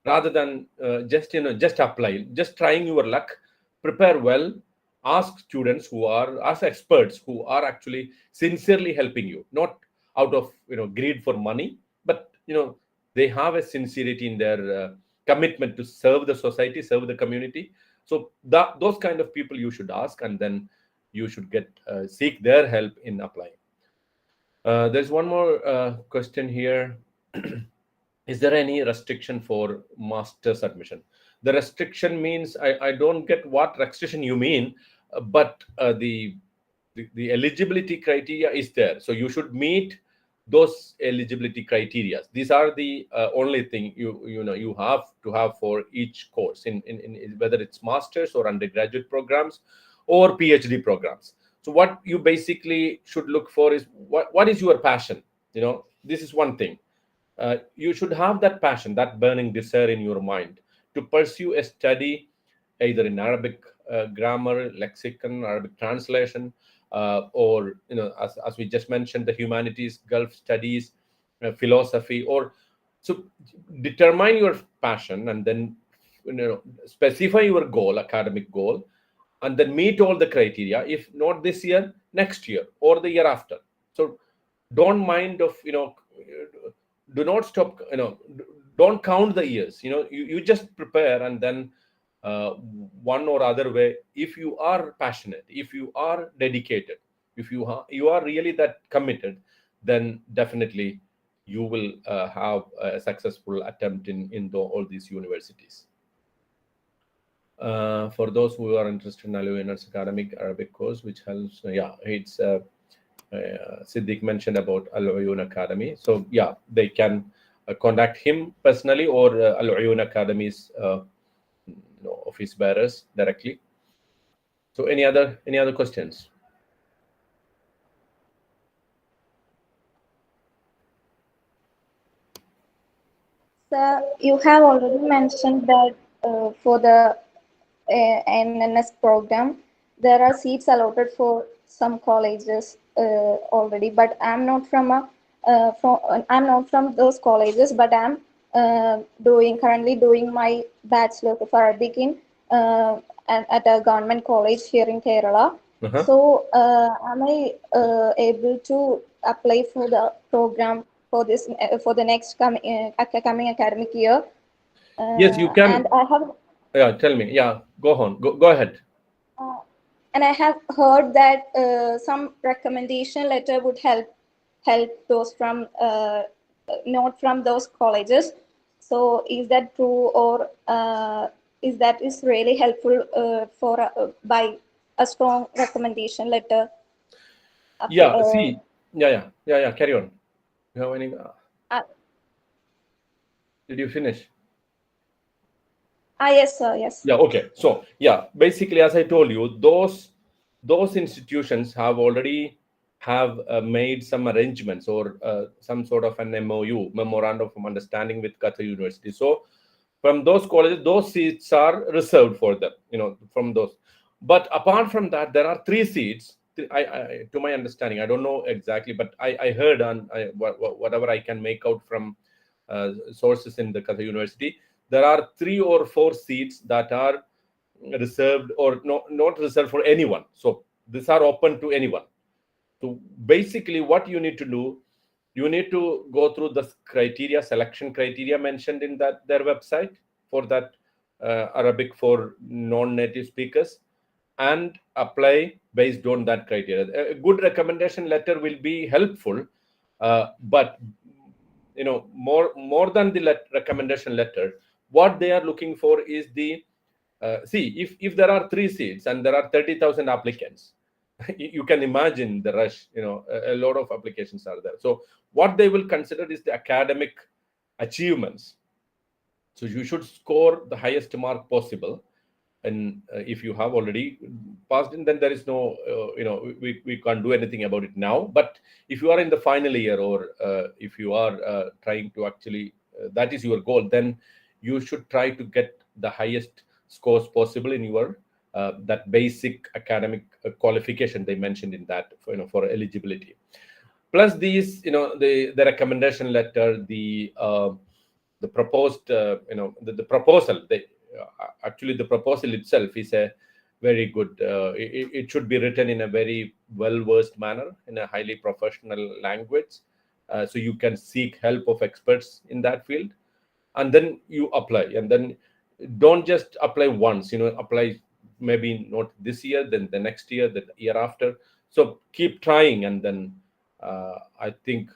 rather than just apply, just trying your luck. Prepare well. Ask students who are experts, who are actually sincerely helping you, not out of greed for money, but they have a sincerity in their commitment to serve the society, serve the community. So those kind of people you should ask, and then you should seek their help in applying. There's one more question here. Is there any restriction for master's admission? The restriction means I don't get what restriction you mean, but the eligibility criteria is there. So you should meet those eligibility criteria. These are the only thing you have to have for each course, in whether it's master's or undergraduate programs or PhD programs. So what you basically should look for is what is your passion. This is one thing. You should have that passion, that burning desire in your mind to pursue a study either in Arabic grammar, lexicon, Arabic translation, or as we just mentioned, the humanities, Gulf studies, philosophy. Or so determine your passion, and then specify your goal, academic goal, and then meet all the criteria. If not this year, next year or the year after. So don't mind of do not stop, don't count the years. You just prepare, and then one or other way, if you are passionate, if you are dedicated, if you are really that committed, then definitely you will have a successful attempt in all these universities. For those who are interested in Al-Uyoon academic Arabic course, which helps, it's Siddiq mentioned about Al-Uyoon Academy. So they can contact him personally, or Al-Uyoon Academy's office bearers directly. So any other questions? So you have already mentioned that for the NNS program, there are seats allotted for some colleges already, but I'm not from those colleges, but I'm currently doing my Bachelor of Arabic in at a government college here in Kerala. Uh-huh. So am I able to apply for the program for this for the next coming academic year? Yes, you can. And I have. Yeah, tell me. Yeah, go on. Go ahead. And I have heard that some recommendation letter would help those from not from those colleges. So is that true, or is really helpful for by a strong recommendation letter? Yeah. See. Yeah. Carry on. You have any? Did you finish? Yes, sir. Yes. Yeah. Okay. So basically, as I told you, those institutions have already made some arrangements, or some sort of an MOU, memorandum of understanding, with Qatar University. So from those colleges, those seats are reserved for them. From those. But apart from that, there are 3 seats. To my understanding, I don't know exactly, but I heard, and whatever I can make out from sources in the Qatar University, there are 3 or 4 seats that are reserved or not reserved for anyone. So these are open to anyone. So basically what you need to do, you need to go through the criteria, selection criteria mentioned in their website for that Arabic for non-native speakers, and apply based on that criteria. A good recommendation letter will be helpful, but more than the recommendation letter, what they are looking for is the see, if there are 3 seats and there are 30,000 applicants, you can imagine the rush. A lot of applications are there. So what they will consider is the academic achievements. So you should score the highest mark possible, and if you have already passed in, then there is no we can't do anything about it now. But if you are in the final year, or if you are trying to actually that is your goal, then you should try to get the highest scores possible in your that basic academic qualification they mentioned in that for eligibility. Plus these the recommendation letter, the proposed the proposal, actually the proposal itself is a very good it should be written in a very well-versed manner, in a highly professional language, so you can seek help of experts in that field, and then you apply. And then don't just apply once, apply maybe not this year, then the next year, the year after. So keep trying, and then I think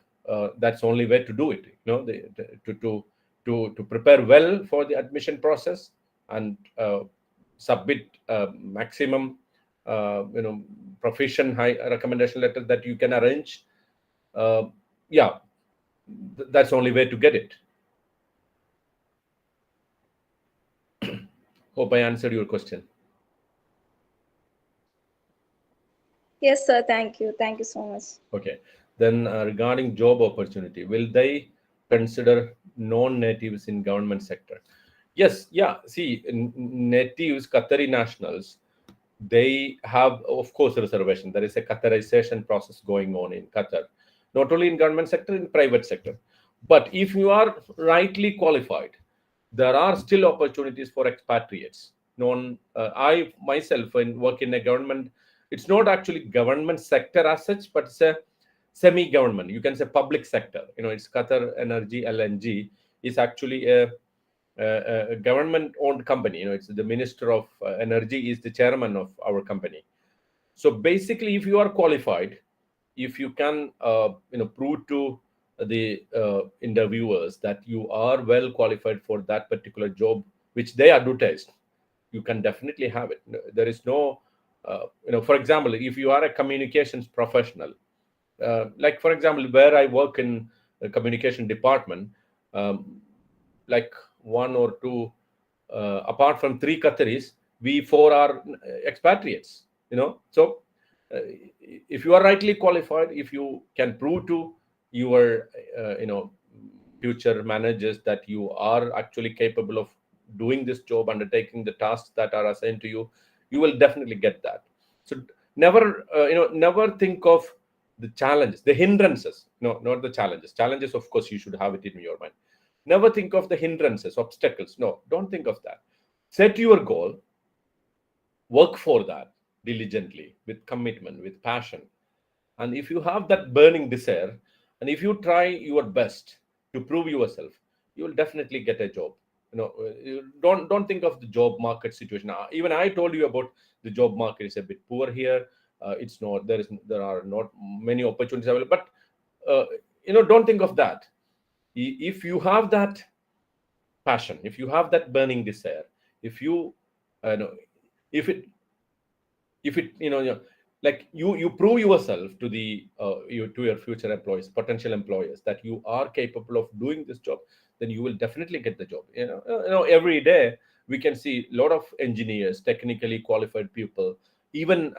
that's the only way to do it, to prepare well for the admission process, and submit maximum proficient high recommendation letter that you can arrange. Yeah, that's the only way to get it. Hope I answered your question. Yes, sir. Thank you. Thank you so much. Okay. Then regarding job opportunity, will they consider non-natives in government sector? Yes. Yeah. See, natives, Qatari nationals, they have, of course, reservation. There is a Qatarization process going on in Qatar, not only in government sector, in private sector. But if you are rightly qualified, there are still opportunities for expatriates. I myself, when work in a government, it's not actually government sector as such, but it's a semi-government. You can say public sector. It's Qatar Energy LNG is actually a government-owned company. It's the Minister of Energy is the chairman of our company. So basically, if you are qualified, if you can, prove to the interviewers that you are well qualified for that particular job, which they advertised, you can definitely have it. There is no, for example, if you are a communications professional, like for example, where I work in the communication department, like 1 or 2, apart from 3 Qataris, we 4 are expatriates. So if you are rightly qualified, if you can prove to your future managers that you are actually capable of doing this job, undertaking the tasks that are assigned to you, you will definitely get that. So never never think of the challenges, the hindrances. No, not the challenges. Challenges, of course, you should have it in your mind. Never think of the hindrances, obstacles. No, don't think of that. Set your goal, work for that diligently, with commitment, with passion. And if you have that burning desire, and if you try your best to prove yourself, you will definitely get a job. Don't think of the job market situation. Even I told you about the job market is a bit poor here. It's not, there are not many opportunities available. But don't think of that. If you have that passion, if you have that burning desire, if you if it like you prove yourself to the to your future employees, potential employers, that you are capable of doing this job, then you will definitely get the job. Every day we can see a lot of engineers, technically qualified people, even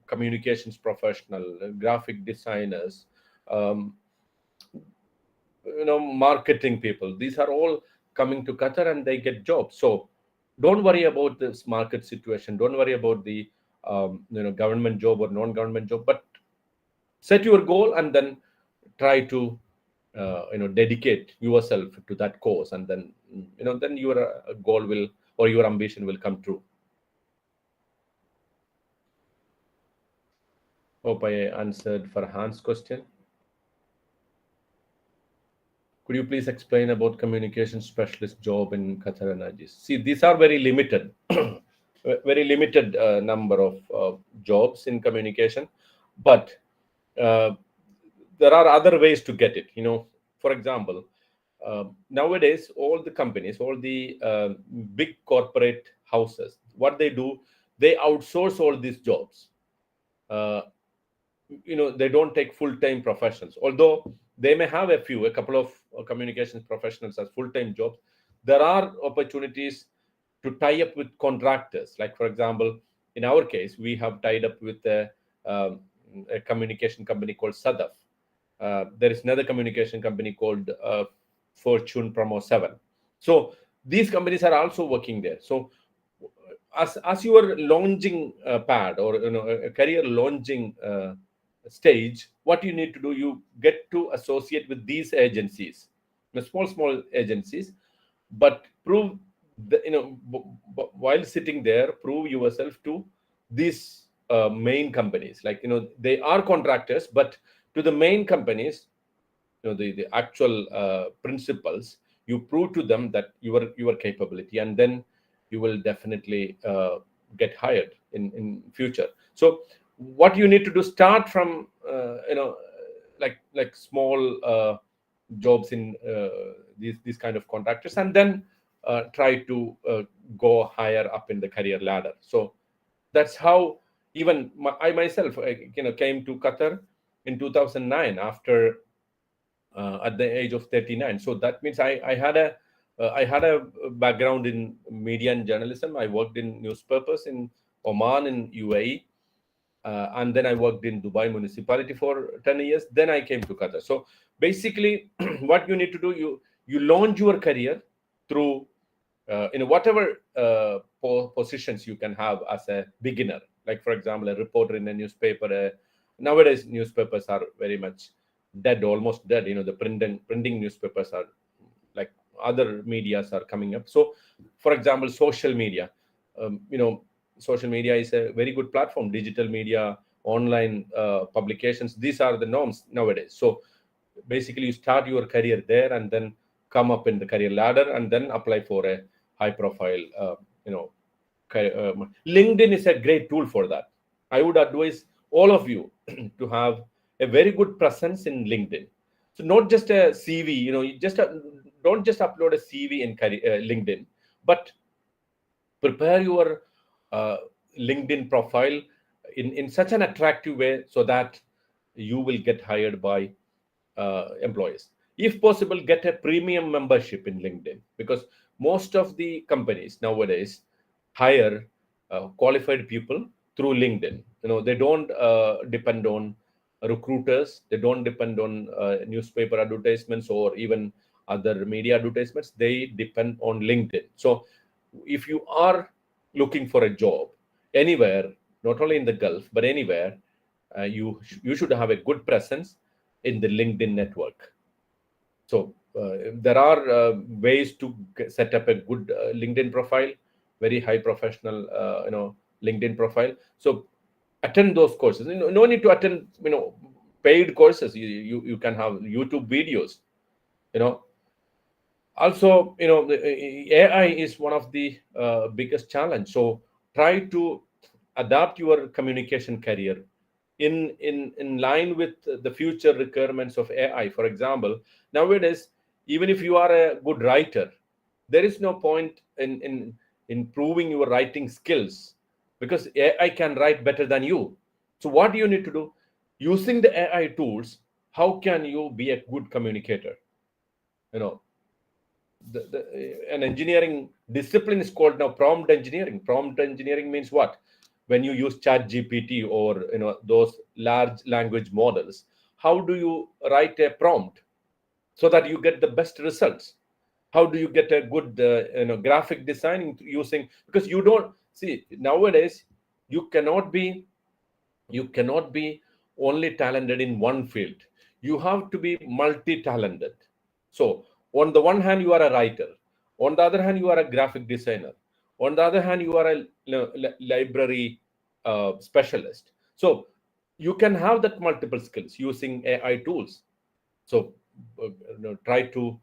communications professional, graphic designers, marketing people. These are all coming to Qatar and they get jobs. So don't worry about this market situation. Don't worry about the government job or non-government job, but set your goal and then try to dedicate yourself to that course, and then then your goal will, or your ambition will come true. Hope I answered Farhan's question. Could you please explain about communication specialist job in Qatar Energies? See, these are very limited, very limited number of jobs in communication, but there are other ways to get it. For example, nowadays all the companies, all the big corporate houses, what they do, they outsource all these jobs. They don't take full-time professionals, although they may have a couple of communications professionals as full-time jobs. There are opportunities to tie up with contractors. Like, for example, in our case, we have tied up with a communication company called Sadaf. There is another communication company called Fortune Promo 7. So these companies are also working there. So as your launching pad, or a career launching stage, what you need to do, you get to associate with these agencies, small agencies, but prove while sitting there, prove yourself to these main companies. Like, they are contractors, but to the main companies, the actual principals, you prove to them that your capability, and then you will definitely get hired in future. So what you need to do, start from like small jobs in these kind of contractors, and then try to go higher up in the career ladder. So that's how even I myself came to Qatar in 2009 after at the age of 39. So that means I had a background in media and journalism. I worked in newspapers in Oman and UAE, and then I worked in Dubai municipality for 10 years. Then I came to Qatar. So basically, what you need to do, you launch your career through whatever positions you can have as a beginner. Like, for example, a reporter in a newspaper. Nowadays, newspapers are very much dead, almost dead. The printing newspapers are like, other medias are coming up. So, for example, social media. Social media is a very good platform. Digital media, online publications, these are the norms nowadays. So basically, you start your career there, and then come up in the career ladder, and then apply for a high profile LinkedIn is a great tool for that. I would advise all of you to have a very good presence in LinkedIn. So not just a CV, you just don't just upload a CV in LinkedIn, but prepare your LinkedIn profile in such an attractive way, so that you will get hired by employees. If possible, get a premium membership in LinkedIn, because most of the companies nowadays hire qualified people through LinkedIn. They don't depend on recruiters. They don't depend on newspaper advertisements or even other media advertisements. They depend on LinkedIn. So if you are looking for a job anywhere, not only in the Gulf, but anywhere, you should have a good presence in the LinkedIn network. So there are ways to set up a good LinkedIn profile, very high professional, LinkedIn profile. So attend those courses. No need to attend, paid courses. You can have YouTube videos. Also, the AI is one of the biggest challenge. So try to adapt your communication career in line with the future requirements of AI. For example, nowadays, even if you are a good writer, there is no point in improving your writing skills, because AI can write better than you. So what do you need to do? Using the AI tools, how can you be a good communicator? An engineering discipline is called now prompt engineering. Prompt engineering means what? When you use Chat GPT or those large language models, how do you write a prompt so that you get the best results? How do you get a good graphic designing using? Because you don't see nowadays, you cannot be only talented in one field. You have to be multi-talented. So on the one hand, you are a writer. On the other hand, you are a graphic designer. On the other hand, you are a library specialist. So you can have that multiple skills using AI tools. So try to,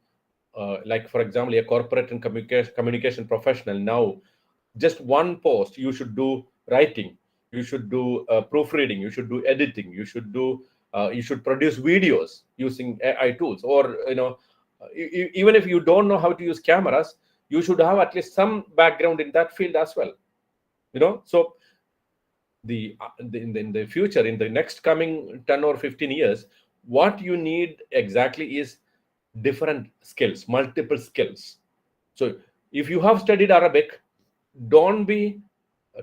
like for example, a corporate and communication professional now, just one post, you should do writing, you should do proofreading, you should do editing, you should produce videos using AI tools, or even if you don't know how to use cameras, you should have at least some background in that field as well. So in the future, in the next coming 10 or 15 years, what you need exactly is different skills, multiple skills. So if you have studied Arabic, don't be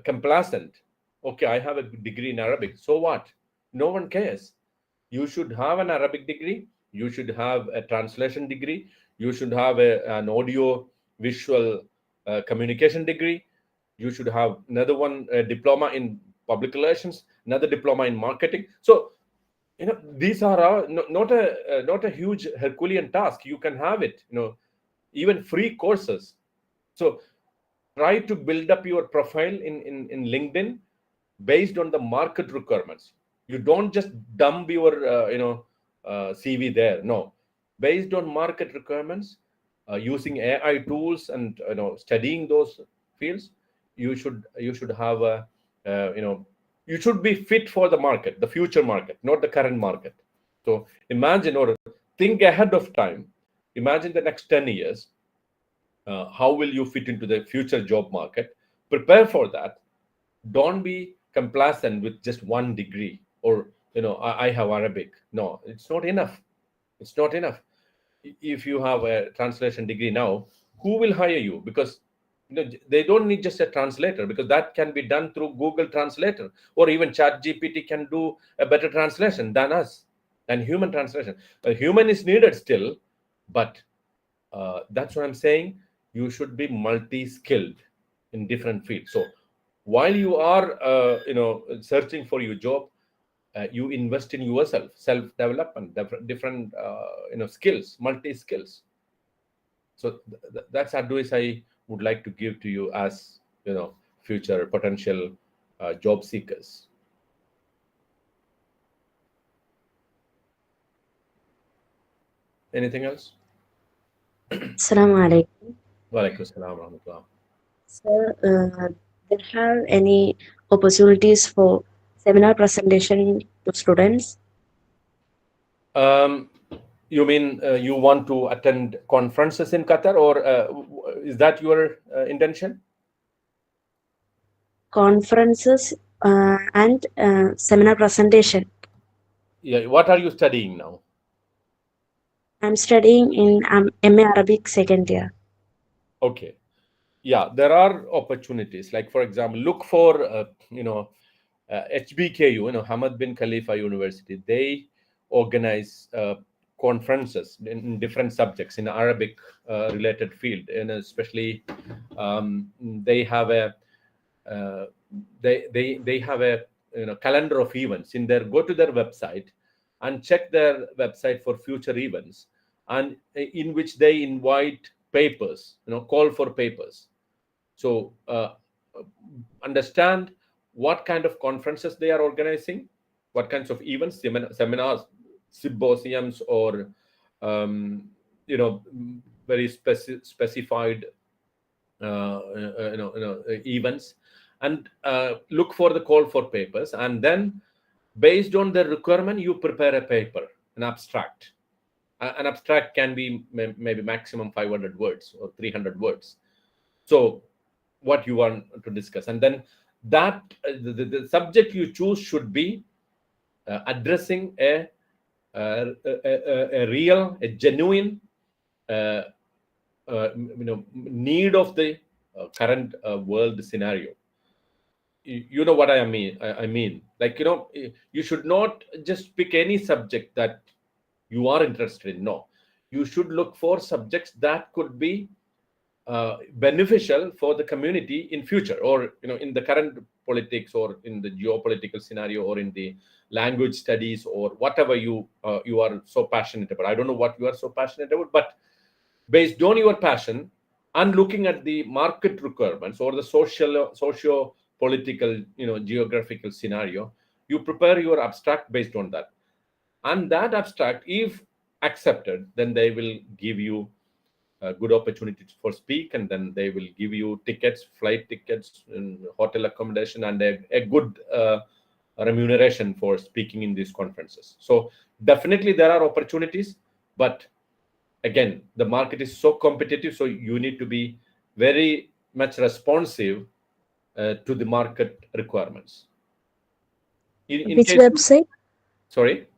complacent. Okay, I have a degree in Arabic, so what? No one cares. You should have an Arabic degree, you should have a translation degree, you should have an audio visual communication degree, you should have another one, a diploma in public relations, another diploma in marketing. So these are not a huge Herculean task. You can have it, even free courses. So try to build up your profile in LinkedIn based on the market requirements. You don't just dump your CV there. No, based on market requirements, using AI tools and studying those fields, you should have a you should be fit for the market, the future market, not the current market. So imagine, or think ahead of time. Imagine the next 10 years. How will you fit into the future job market? Prepare for that. Don't be complacent with just one degree, or I have Arabic. No, it's not enough. It's not enough. If you have a translation degree now, who will hire you? Because they don't need just a translator, because that can be done through Google Translator, or even ChatGPT can do a better translation than us, than human translation. A human is needed still, but that's what I'm saying. You should be multi-skilled in different fields. So while you are searching for your job, you invest in yourself, self-development, different skills, multi-skills. So that's advice I would like to give to you as future potential job seekers. Anything else? Assalamu alaikum. Walaikum assalam wa rahmatullah. Sir, there have any opportunities for seminar presentation to students? You mean you want to attend conferences in Qatar, or is that your intention? Conferences and seminar presentation. Yeah. What are you studying now? I'm studying in MA Arabic second year. Okay. Yeah, there are opportunities. Like, for example, look for HBKU, Hamad bin Khalifa University. They organize conferences in different subjects in Arabic related field, and especially they have a they have a calendar of events in there. Go to their website and check their website for future events, and in which they invite papers, call for papers. So understand what kind of conferences they are organizing, what kinds of events, seminars, symposiums, or very specified events, and look for the call for papers, and then based on the requirement, you prepare a paper, an abstract. An abstract can be maybe maximum 500 words or 300 words. So what you want to discuss, and then that the subject you choose should be addressing a real, a genuine need of the current world scenario. You know what I mean? I mean, like, you should not just pick any subject that you are interested in. No, you should look for subjects that could be beneficial for the community in future, or in the current politics or in the geopolitical scenario or in the language studies or whatever you are so passionate about. I don't know what you are so passionate about, but based on your passion and looking at the market requirements or the socio political, geographical scenario, you prepare your abstract based on that. And that abstract, if accepted, then they will give you a good opportunity for speak, and then they will give you tickets, flight tickets, and hotel accommodation, and a good remuneration for speaking in these conferences. So definitely there are opportunities, but again, the market is so competitive, so you need to be very much responsive to the market requirements. Which website? Sorry?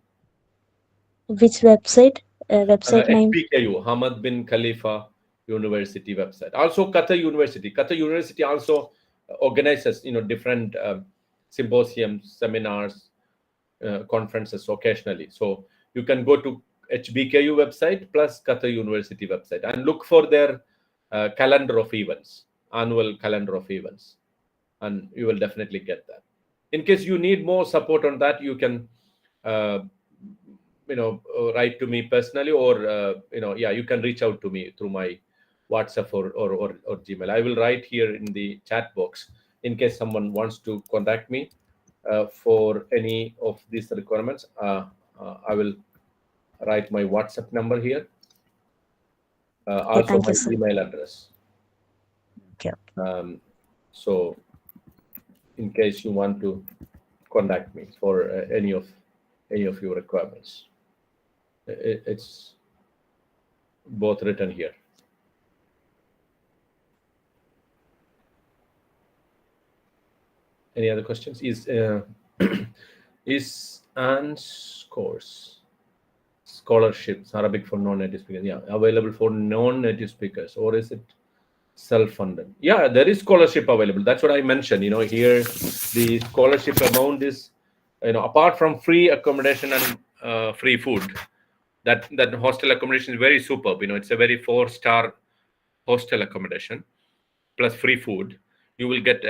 Which website? Website name? HBKU, Hamad bin Khalifa University website. Also Qatar University. Qatar University also organizes, different symposiums, seminars, conferences occasionally. So you can go to HBKU website plus Qatar University website and look for their calendar of events, annual calendar of events, and you will definitely get that. In case you need more support on that, you can write to me personally, or you can reach out to me through my WhatsApp or Gmail. I will write here in the chat box in case someone wants to contact me for any of these requirements. I will write my WhatsApp number here, also my email address. Okay. So in case you want to contact me for any of your requirements, it's both written here. Any other questions? Is Anne's course scholarships Arabic for non-native speakers available for non-native speakers, or is it self-funded? Yeah, there is scholarship available. That's what I mentioned. Here the scholarship amount is, apart from free accommodation and free food, that hostel accommodation is very superb. It's a very 4-star hostel accommodation plus free food. You will get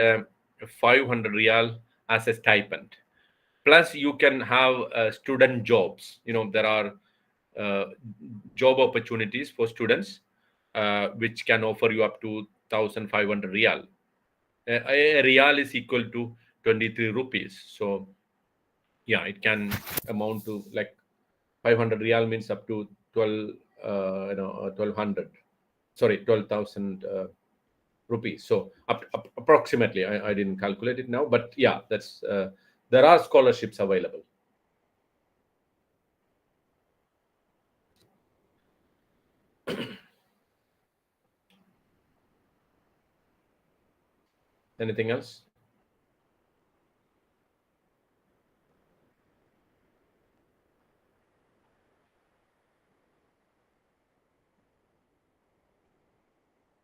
500 riyal as a stipend. Plus you can have student jobs. There are job opportunities for students which can offer you up to 1,500 riyal. A riyal is equal to 23 rupees. So yeah, it can amount to like 500 riyal means up to 1200. Sorry, 12,000 rupees. So approximately, I didn't calculate it now, but yeah, that's there are scholarships available. Anything else?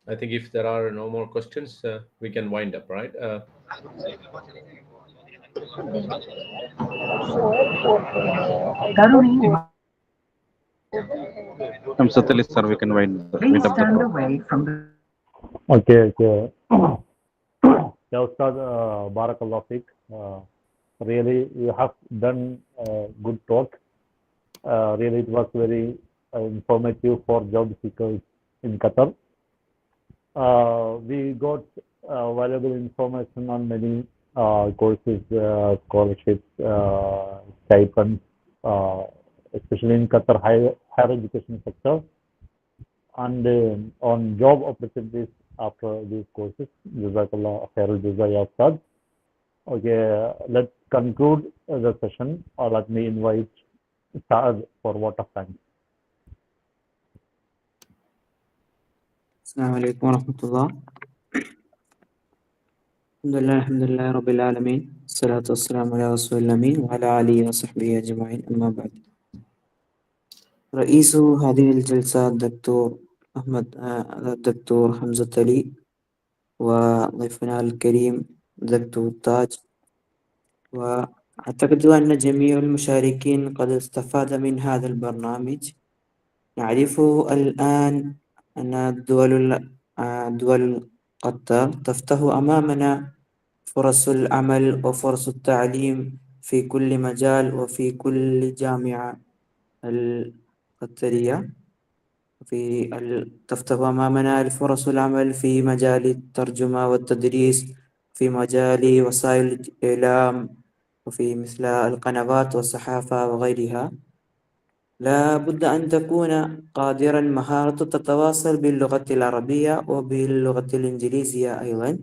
I think if there are no more questions, we can wind up, right? Sir, we can wind up the talk. Okay. Yeah, Ustad, Barakallah Fik. Really, you have done good talk. Really, it was very informative for job seekers in Qatar. We got valuable information on many courses, scholarships, stipends, especially in Qatar higher education sector, and on job opportunities after these courses. Jazakallah khairul jaza ya Ustad. Okay, let's conclude the session, or let me invite Saad for vote of thanks. السلام عليكم ورحمة الله. الحمد لله رب العالمين، الصلاة والسلام على رسول الأمين وعلى آله وصحبه أجمعين، أما بعد. رئيس هذه الجلسة الدكتور حمزة علي، وضيفنا الكريم الدكتور تاج. وأعتقد أن جميع المشاركين قد استفاد من هذا البرنامج. نعرف الآن أن دول قطر تفتح أمامنا فرص العمل وفرص التعليم في كل مجال وفي كل جامعة القطرية. تفتح أمامنا فرص العمل في مجال الترجمة والتدريس، في مجال وسائل الإعلام، وفي مثل القنوات والصحافة وغيرها. لا بد أن تكون قادرا مهارة تتواصل باللغة العربية وباللغة الإنجليزية أيضا.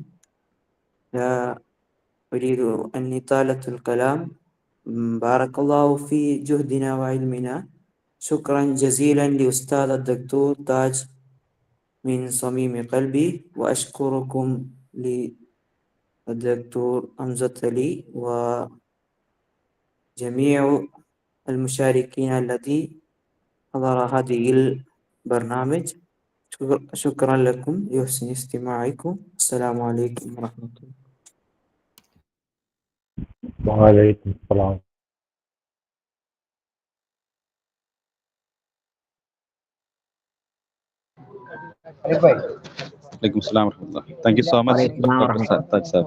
لا أريد أن إطالة الكلام. بارك الله في جهدنا وعلمنا. شكرا جزيلا لأستاذ الدكتور تاج من صميم قلبي، وأشكركم للدكتور أمزة لي وجميع المشاركين الذي حضر هذه البرنامج. شكرا لكم لحسن استماعكم. السلام عليكم ورحمة الله. وعليكم السلام. Waalaikumsalam warahmatullahi. Thank you so much, Waalaikumsalam Dr. warahmatullahi. Taj sir.